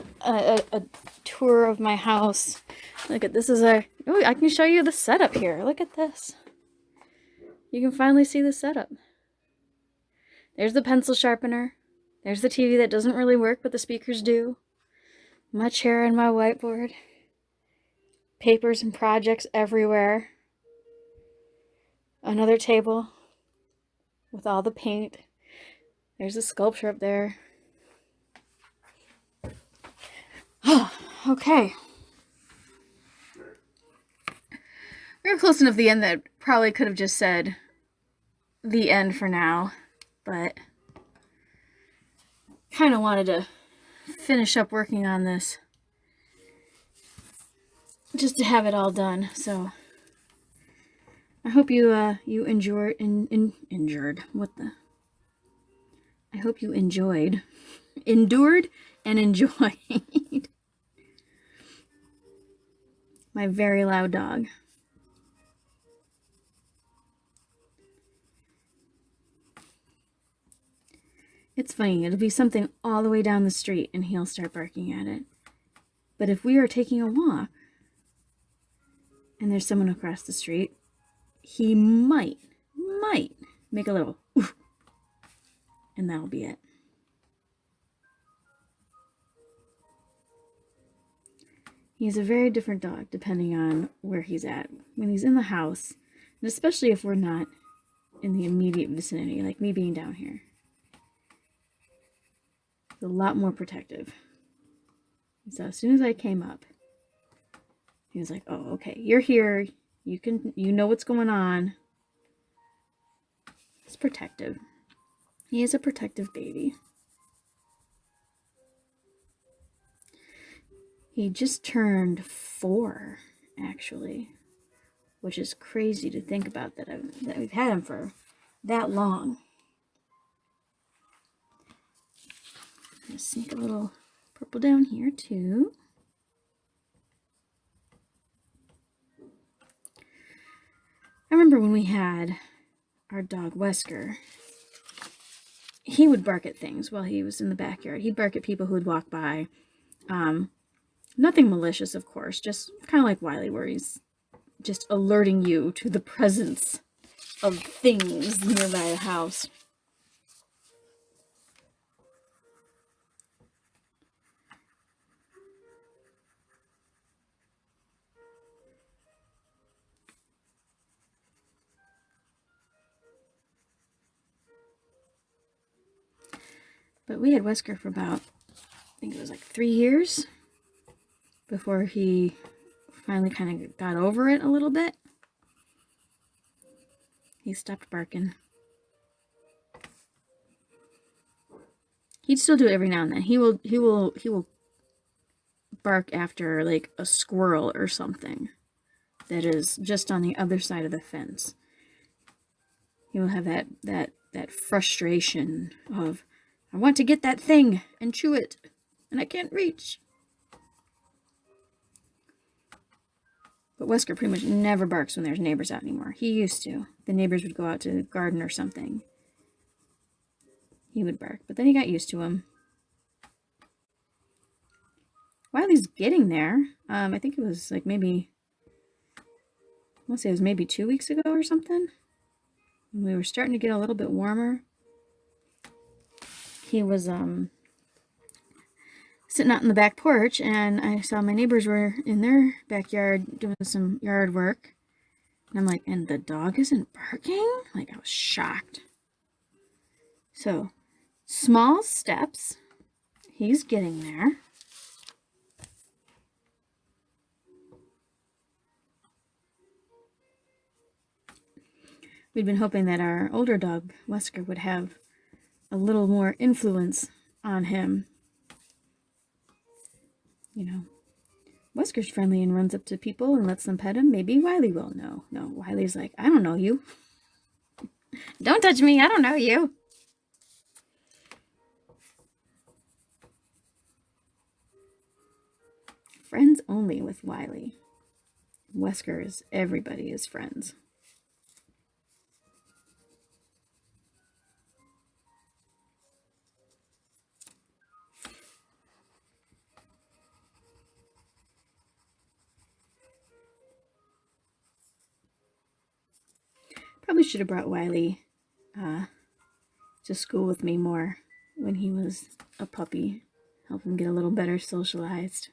tour of my house. Look at this. Oh, I can show you the setup here. Look at this. You can finally see the setup. There's the pencil sharpener. There's the TV that doesn't really work, but the speakers do. My chair and my whiteboard. Papers and projects everywhere. Another table with all the paint. There's a sculpture up there. Oh, okay. We were close enough to the end that probably could have just said the end for now, but kind of wanted to finish up working on this just to have it all done. So I hope you enjoyed. I hope you enjoyed, endured, and enjoyed my very loud dog. It's funny, it'll be something all the way down the street and he'll start barking at it. But if we are taking a walk and there's someone across the street, he might make a little oof, and that'll be it. He's a very different dog depending on where he's at. When he's in the house, and especially if we're not in the immediate vicinity, like me being down here. He's a lot more protective. So as soon as I came up, he was like, "Oh, okay, you're here. You know what's going on." He's protective. He is a protective baby. He just turned 4, actually, which is crazy to think about that we've had him for that long. I'm gonna sneak a little purple down here too. I remember when we had our dog Wesker, he would bark at things while he was in the backyard. He'd bark at people who would walk by. Nothing malicious, of course, just kind of like Wiley, where he's just alerting you to the presence of things nearby the house. But we had Wesker for about, I think it was like 3 years before he finally kind of got over it a little bit. He stopped barking. He'd still do it every now and then. He will bark after like a squirrel or something that is just on the other side of the fence. He will have that frustration of, I want to get that thing and chew it, and I can't reach. But Wesker pretty much never barks when there's neighbors out anymore. He used to. The neighbors would go out to the garden or something. He would bark, but then he got used to him. Wiley's getting there. I think it was like maybe, I want to say it was maybe 2 weeks ago or something. When we were starting to get a little bit warmer. He was sitting out in the back porch, and I saw my neighbors were in their backyard doing some yard work. And I'm like, and the dog isn't barking? Like, I was shocked. So, small steps. He's getting there. We'd been hoping that our older dog, Wesker, would have a little more influence on him. You know, Wesker's friendly and runs up to people and lets them pet him. Maybe Wiley will. No, Wiley's like, I don't know you. Don't touch me, I don't know you. Friends only with Wiley. Wesker is everybody is friends. Probably should have brought Wiley to school with me more when he was a puppy. Help him get a little better socialized.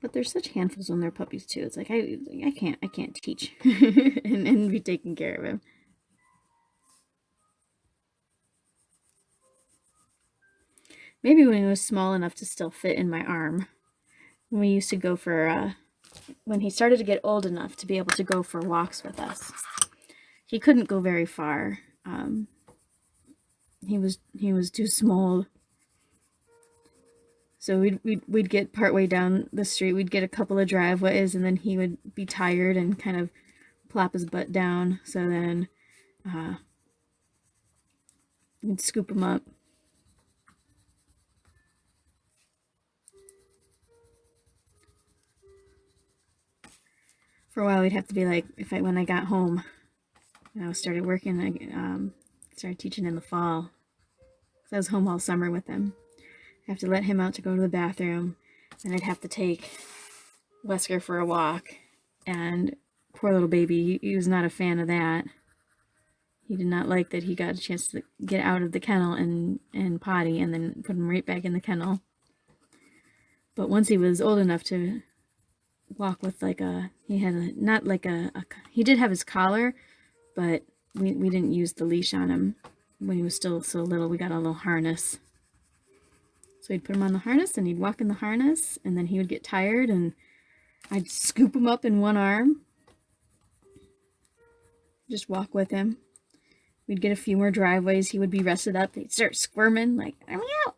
But they're such handfuls when they're puppies too. It's like I can't teach and be taking care of him. Maybe when he was small enough to still fit in my arm. When we used to go for, when he started to get old enough to be able to go for walks with us. He couldn't go very far. He was too small. So we'd get partway down the street, we'd get a couple of driveways, and then he would be tired and kind of plop his butt down. So then we'd scoop him up. For a while, we'd have to be like, when I got home, and I started working, I started teaching in the fall. So I was home all summer with him. I have to let him out to go to the bathroom, and I'd have to take Wesker for a walk. And poor little baby, he was not a fan of that. He did not like that he got a chance to get out of the kennel and potty, and then put him right back in the kennel. But once he was old enough to walk with like he did have his collar, but we didn't use the leash on him when he was still so little. We got a little harness. So we'd put him on the harness, and he'd walk in the harness, and then he would get tired, and I'd scoop him up in one arm. Just walk with him. We'd get a few more driveways. He would be rested up. He'd start squirming, like, let me out.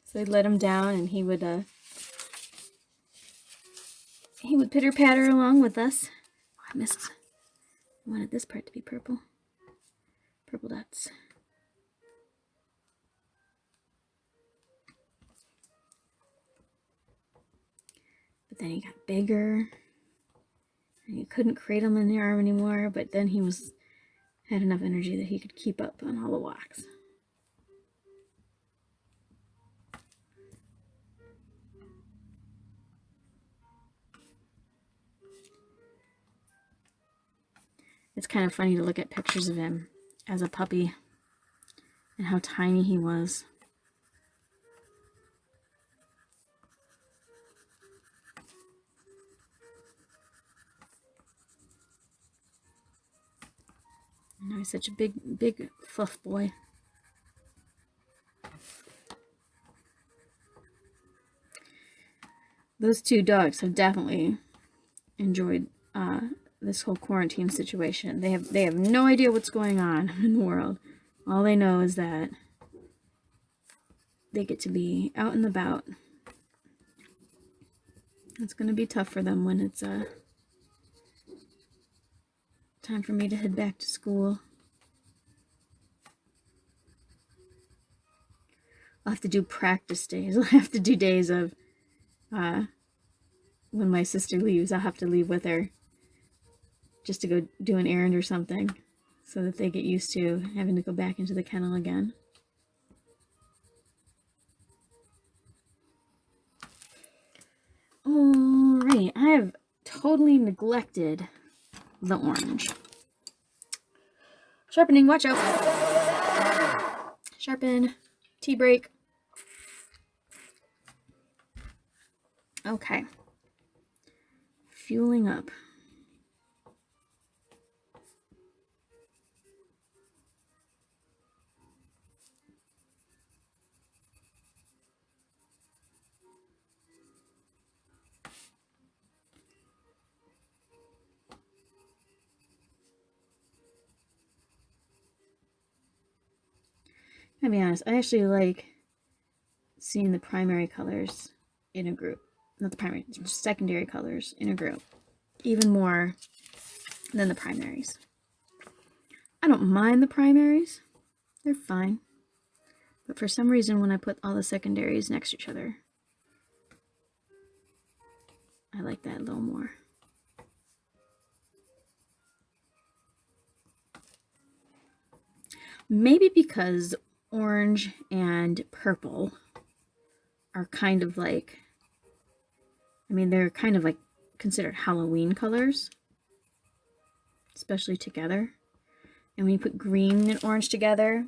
So I'd let him down, and he would pitter-patter along with us. Oh, I wanted this part to be purple. Purple dots. But then he got bigger, and you couldn't crate him in the arm anymore, but then he had enough energy that he could keep up on all the walks. It's kind of funny to look at pictures of him as a puppy and how tiny he was. I know he's such a big fluff boy. Those two dogs have definitely enjoyed this whole quarantine situation. They have no idea what's going on in the world. All they know is that they get to be out and about. It's going to be tough for them when it's time for me to head back to school. I'll have to do practice days. I'll have to do days of when my sister leaves. I'll have to leave with her just to go do an errand or something so that they get used to having to go back into the kennel again. Alright, I have totally neglected the orange. Sharpening, watch out. Sharpen, tea break. Okay. Fueling up. I'll be honest, I actually like seeing the primary colors in a group. Not the primary, just secondary colors in a group. Even more than the primaries. I don't mind the primaries. They're fine. But for some reason, when I put all the secondaries next to each other, I like that a little more. Maybe because orange and purple are kind of like, I mean, they're kind of like considered Halloween colors, especially together. And when you put green and orange together,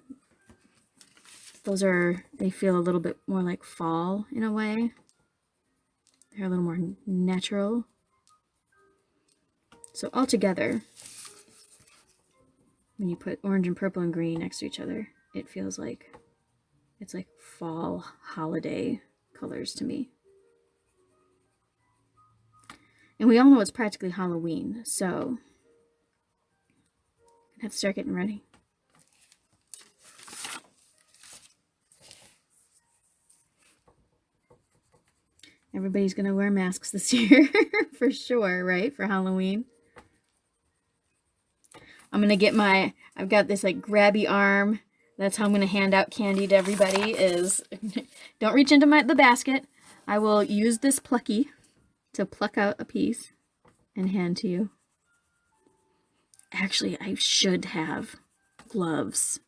they feel a little bit more like fall in a way. They're a little more natural. So all together, when you put orange and purple and green next to each other, it feels like it's like fall holiday colors to me. And we all know it's practically Halloween, so I have to start getting ready. Everybody's gonna wear masks this year for sure, right? For Halloween. I'm gonna get I've got this like grabby arm. That's how I'm gonna hand out candy to everybody is, don't reach into the basket. I will use this plucky to pluck out a piece and hand to you. Actually, I should have gloves.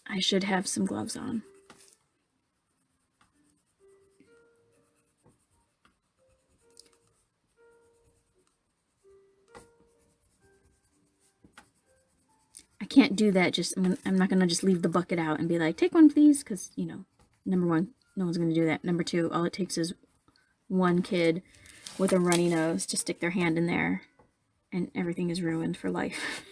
I should have some gloves on. I can't do that. I'm not going to just leave the bucket out and be like, take one, please. Because, you know, number one, no one's going to do that. Number two, all it takes is one kid with a runny nose to stick their hand in there and everything is ruined for life.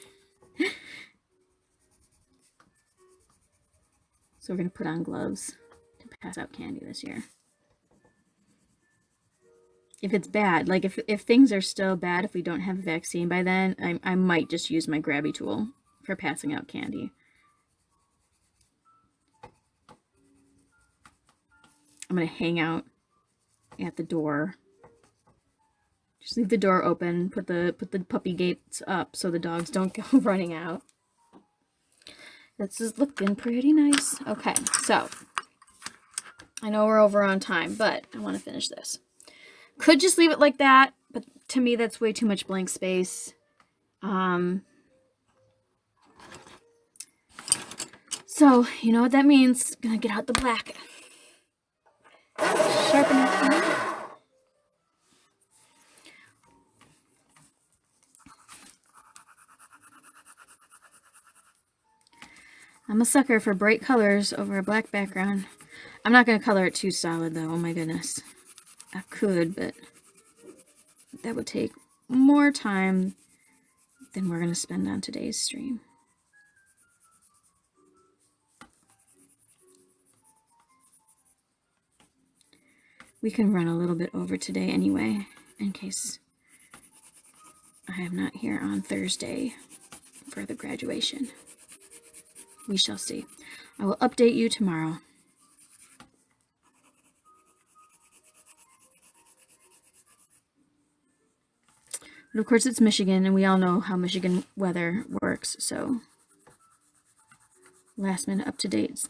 So we're going to put on gloves to pass out candy this year. If it's bad, like if things are still bad, if we don't have a vaccine by then, I might just use my grabby tool for passing out candy. I'm going to hang out at the door. Just leave the door open, put the puppy gates up so the dogs don't go running out. This is looking pretty nice. Okay, so I know we're over on time, but I want to finish this. Could just leave it like that, but to me that's way too much blank space. So, you know what that means. Gonna get out the black. Sharpen it. I'm a sucker for bright colors over a black background. I'm not going to color it too solid though, oh my goodness. I could, but that would take more time than we're going to spend on today's stream. We can run a little bit over today anyway, in case I am not here on Thursday for the graduation. We shall see. I will update you tomorrow. But of course it's Michigan, and we all know how Michigan weather works, so last minute up-to-dates.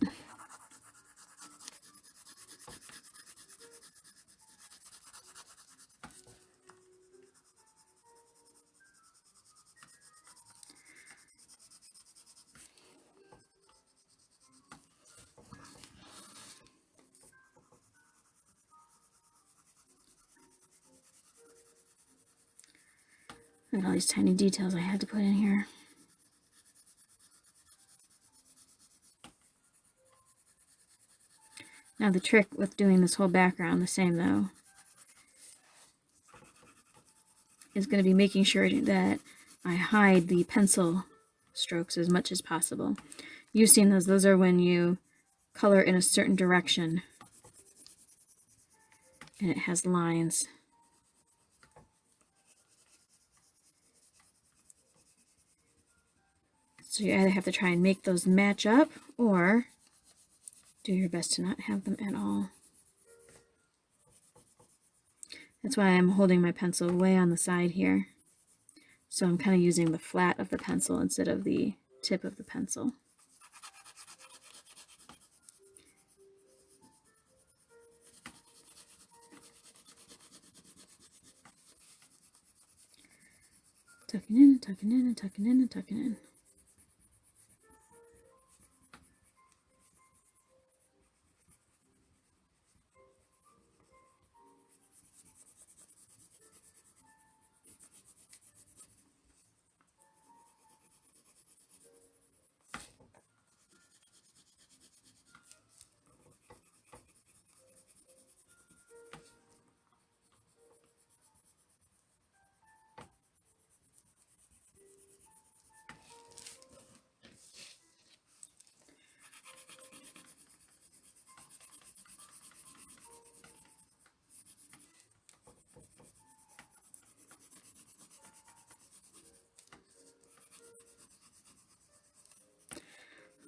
And all these tiny details I had to put in here. Now the trick with doing this whole background the same though is going to be making sure that I hide the pencil strokes as much as possible. You've seen those. Those are when you color in a certain direction and it has lines. So you either have to try and make those match up or do your best to not have them at all. That's why I'm holding my pencil way on the side here. So I'm kind of using the flat of the pencil instead of the tip of the pencil. Tucking in and tucking in and tucking in and tucking in.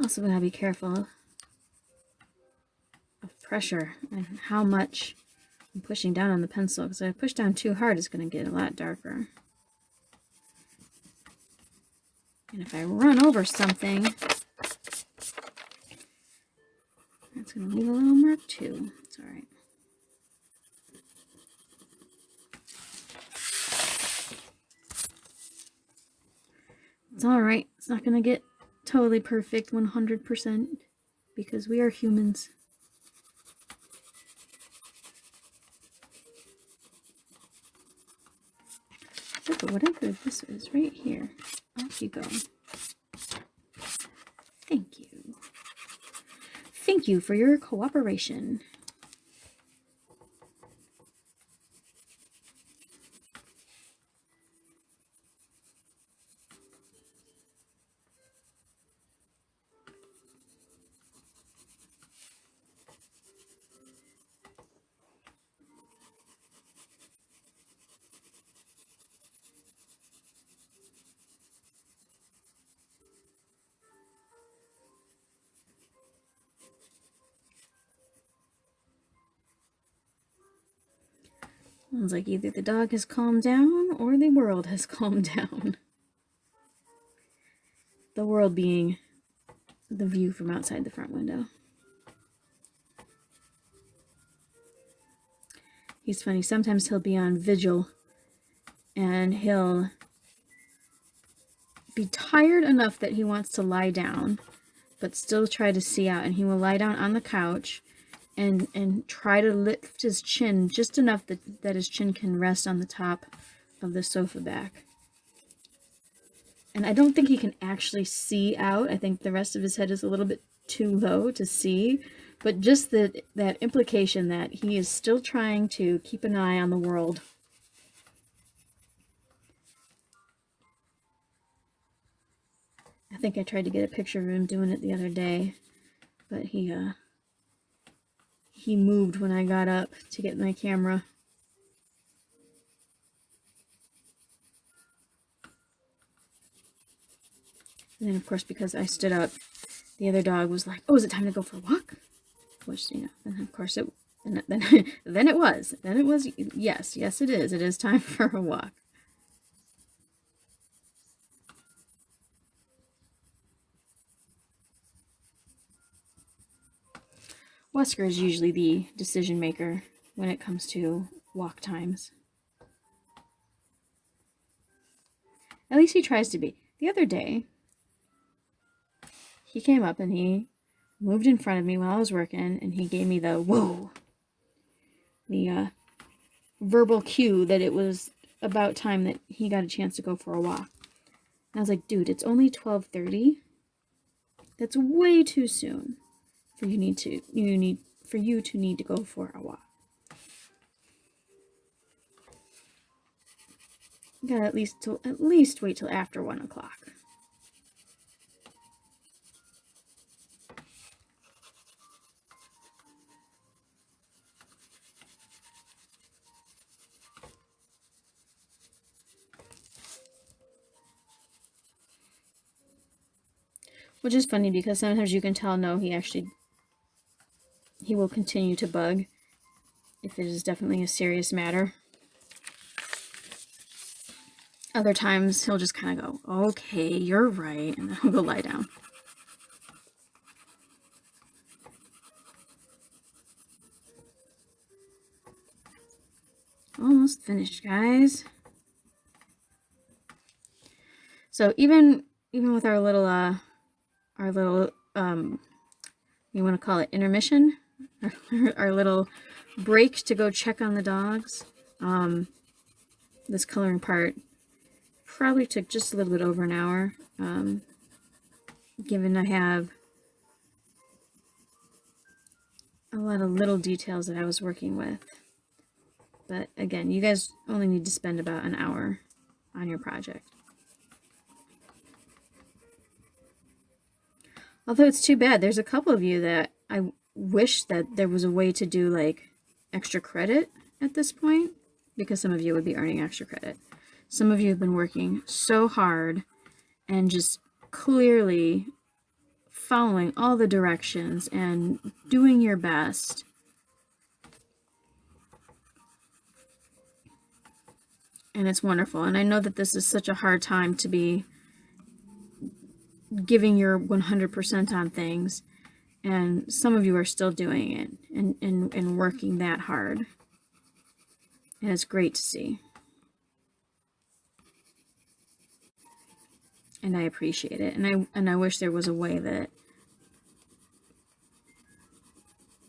Also gotta be careful of pressure and how much I'm pushing down on the pencil, because if I push down too hard, it's going to get a lot darker. And if I run over something, that's going to leave a little mark too. It's all right. It's all right. It's not going to get totally perfect 100% because we are humans. But whatever this is right here, off you go. Thank you. Thank you for your cooperation. Sounds like either the dog has calmed down or the world has calmed down. The world being the view from outside the front window. He's funny. Sometimes he'll be on vigil and he'll be tired enough that he wants to lie down, but still try to see out. And he will lie down on the couch and try to lift his chin just enough that his chin can rest on the top of the sofa back. And I don't think he can actually see out. I think the rest of his head is a little bit too low to see. But just that implication that he is still trying to keep an eye on the world. think I tried to get a picture of him doing it the other day, but he moved when I got up to get my camera. And then, of course, because I stood up, the other dog was like, "Oh, is it time to go for a walk?" Which, you know, and of course it, and then then it was. Yes, it is. It is time for a walk. Wesker is usually the decision maker when it comes to walk times. At least he tries to be. The other day, he came up and he moved in front of me while I was working, and he gave me the whoa, the verbal cue that it was about time that he got a chance to go for a walk. And I was like, dude, it's only 12:30. That's way too soon for you to need to go for a walk. You gotta at least wait till after 1 o'clock. Which is funny because sometimes you can tell, no, he will continue to bug if it is definitely a serious matter. Other times he'll just kind of go, okay, you're right, and then he'll go lie down. Almost finished, guys. So even with our little you want to call it intermission, our little break to go check on the dogs, this coloring part probably took just a little bit over an hour, given I have a lot of little details that I was working with. But again, you guys only need to spend about an hour on your project. Although it's too bad, there's a couple of you that I wish that there was a way to do like extra credit at this point, because some of you would be earning extra credit. Some of you have been working so hard and just clearly following all the directions and doing your best. And it's wonderful. And I know that this is such a hard time to be giving your 100% on things. And some of you are still doing it and working that hard. And it's great to see. And I appreciate it. And I wish there was a way that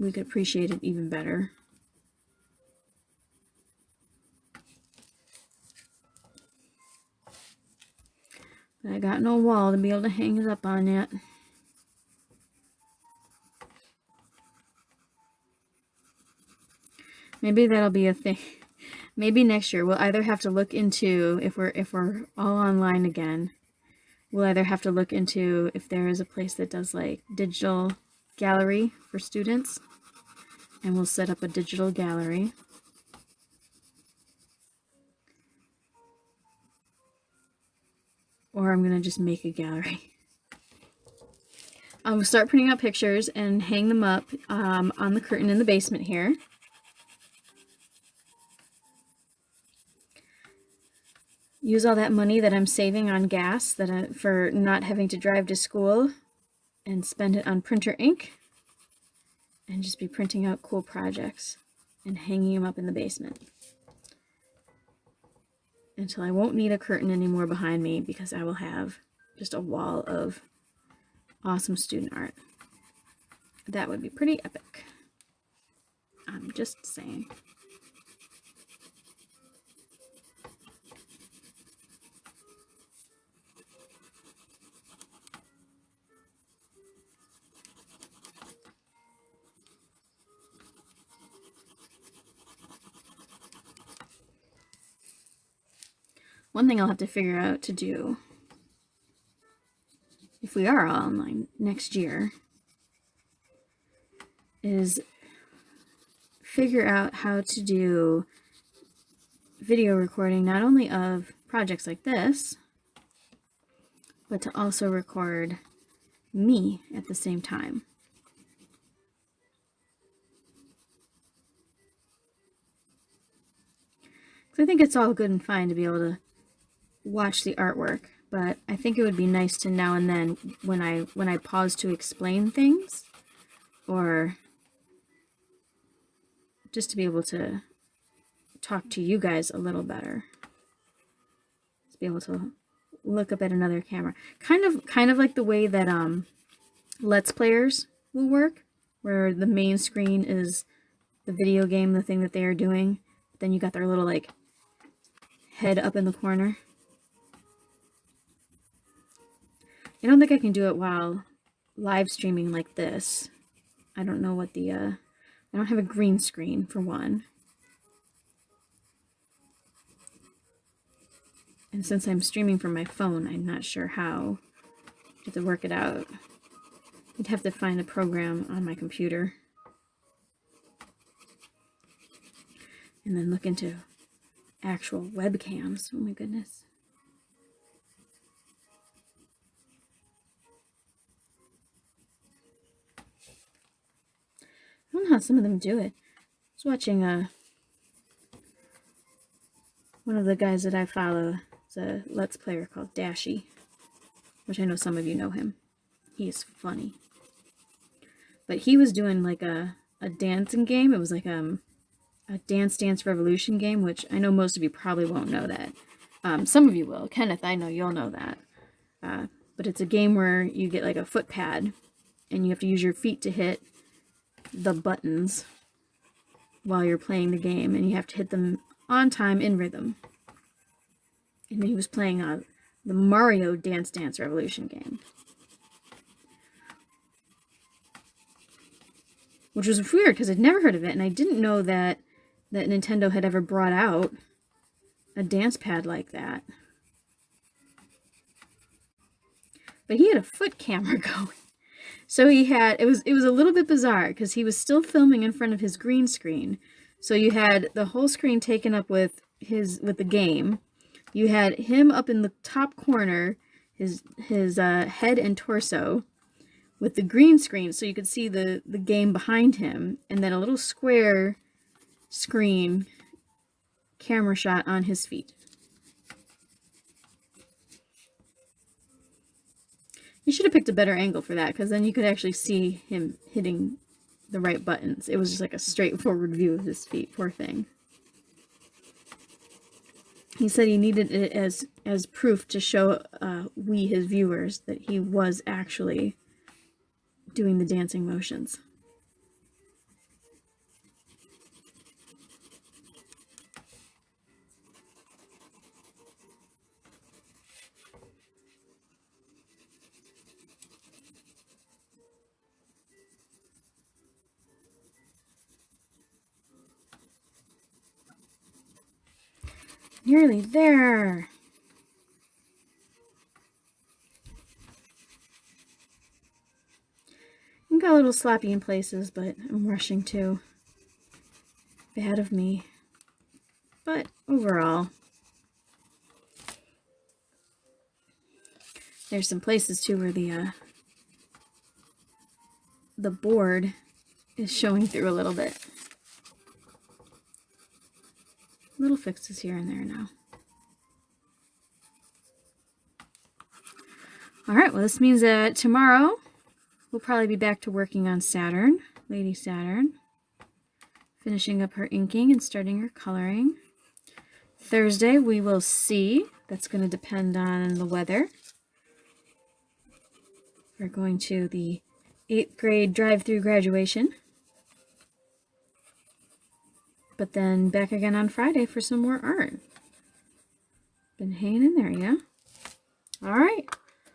we could appreciate it even better. But I got no wall to be able to hang it up on yet. Maybe that'll be a thing. Maybe next year we'll either have to look into, if we're all online again, we'll either have to look into if there is a place that does like digital gallery for students, and we'll set up a digital gallery. Or I'm gonna just make a gallery. I'll start printing out pictures and hang them up on the curtain in the basement here. Use all that money that I'm saving on gas for not having to drive to school, and spend it on printer ink, and just be printing out cool projects and hanging them up in the basement until I won't need a curtain anymore behind me, because I will have just a wall of awesome student art. That would be pretty epic. I'm just saying. One thing I'll have to figure out to do, if we are all online next year, is figure out how to do video recording, not only of projects like this, but to also record me at the same time. I think it's all good and fine to be able to watch the artwork, but I think it would be nice to now and then, when I pause to explain things, or just to be able to talk to you guys a little better, to be able to look up at another camera, kind of like the way that Let's Players will work, where the main screen is the video game, the thing that they are doing, then you got their little like head up in the corner. I don't think I can do it while live streaming like this. I don't know what the, I don't have a green screen for one. And since I'm streaming from my phone, I'm not sure how to work it out. I'd have to find a program on my computer. And then look into actual webcams. Oh my goodness. I don't know how some of them do it. I was watching one of the guys that I follow. It's a Let's Player called Dashy, which I know some of you know him. He is funny. But he was doing like a dancing game. It was like a Dance Dance Revolution game, which I know most of you probably won't know that. Some of you will. Kenneth, I know you'll know that. But it's a game where you get like a foot pad, and you have to use your feet to hit the buttons while you're playing the game, and you have to hit them on time in rhythm. And he was playing the Mario Dance Dance Revolution game, which was weird because I'd never heard of it, and I didn't know that Nintendo had ever brought out a dance pad like that. But he had a foot camera going. So he had, it was a little bit bizarre because he was still filming in front of his green screen. So you had the whole screen taken up with the game. You had him up in the top corner, his head and torso, with the green screen, so you could see the game behind him, and then a little square screen camera shot on his feet. You should have picked a better angle for that, because then you could actually see him hitting the right buttons. It was just like a straightforward view of his feet. Poor thing. He said he needed it as proof to show we, his viewers, that he was actually doing the dancing motions. Nearly there. I got a little sloppy in places, but I'm rushing too. Bad of me. But overall, there's some places too where the board is showing through a little bit. Little fixes here and there now. Alright, well this means that tomorrow we'll probably be back to working on Saturn, Lady Saturn. Finishing up her inking and starting her coloring. Thursday we will see. That's going to depend on the weather. We're going to the 8th grade drive-through graduation. But then back again on Friday for some more art. Been hanging in there, yeah? Alright,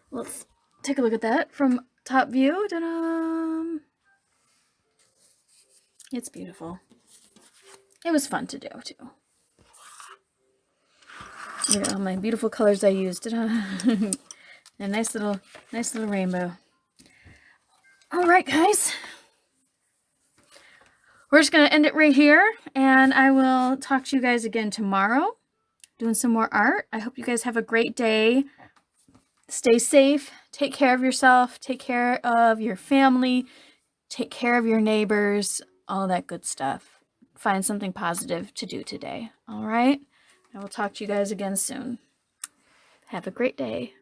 let's take a look at that from top view. Ta-da! It's beautiful. It was fun to do, too. Look at all my beautiful colors I used. Ta-da! A nice little rainbow. All right, guys. We're just going to end it right here, and I will talk to you guys again tomorrow, doing some more art. I hope you guys have a great day. Stay safe. Take care of yourself. Take care of your family. Take care of your neighbors. All that good stuff. Find something positive to do today. All right? I will talk to you guys again soon. Have a great day.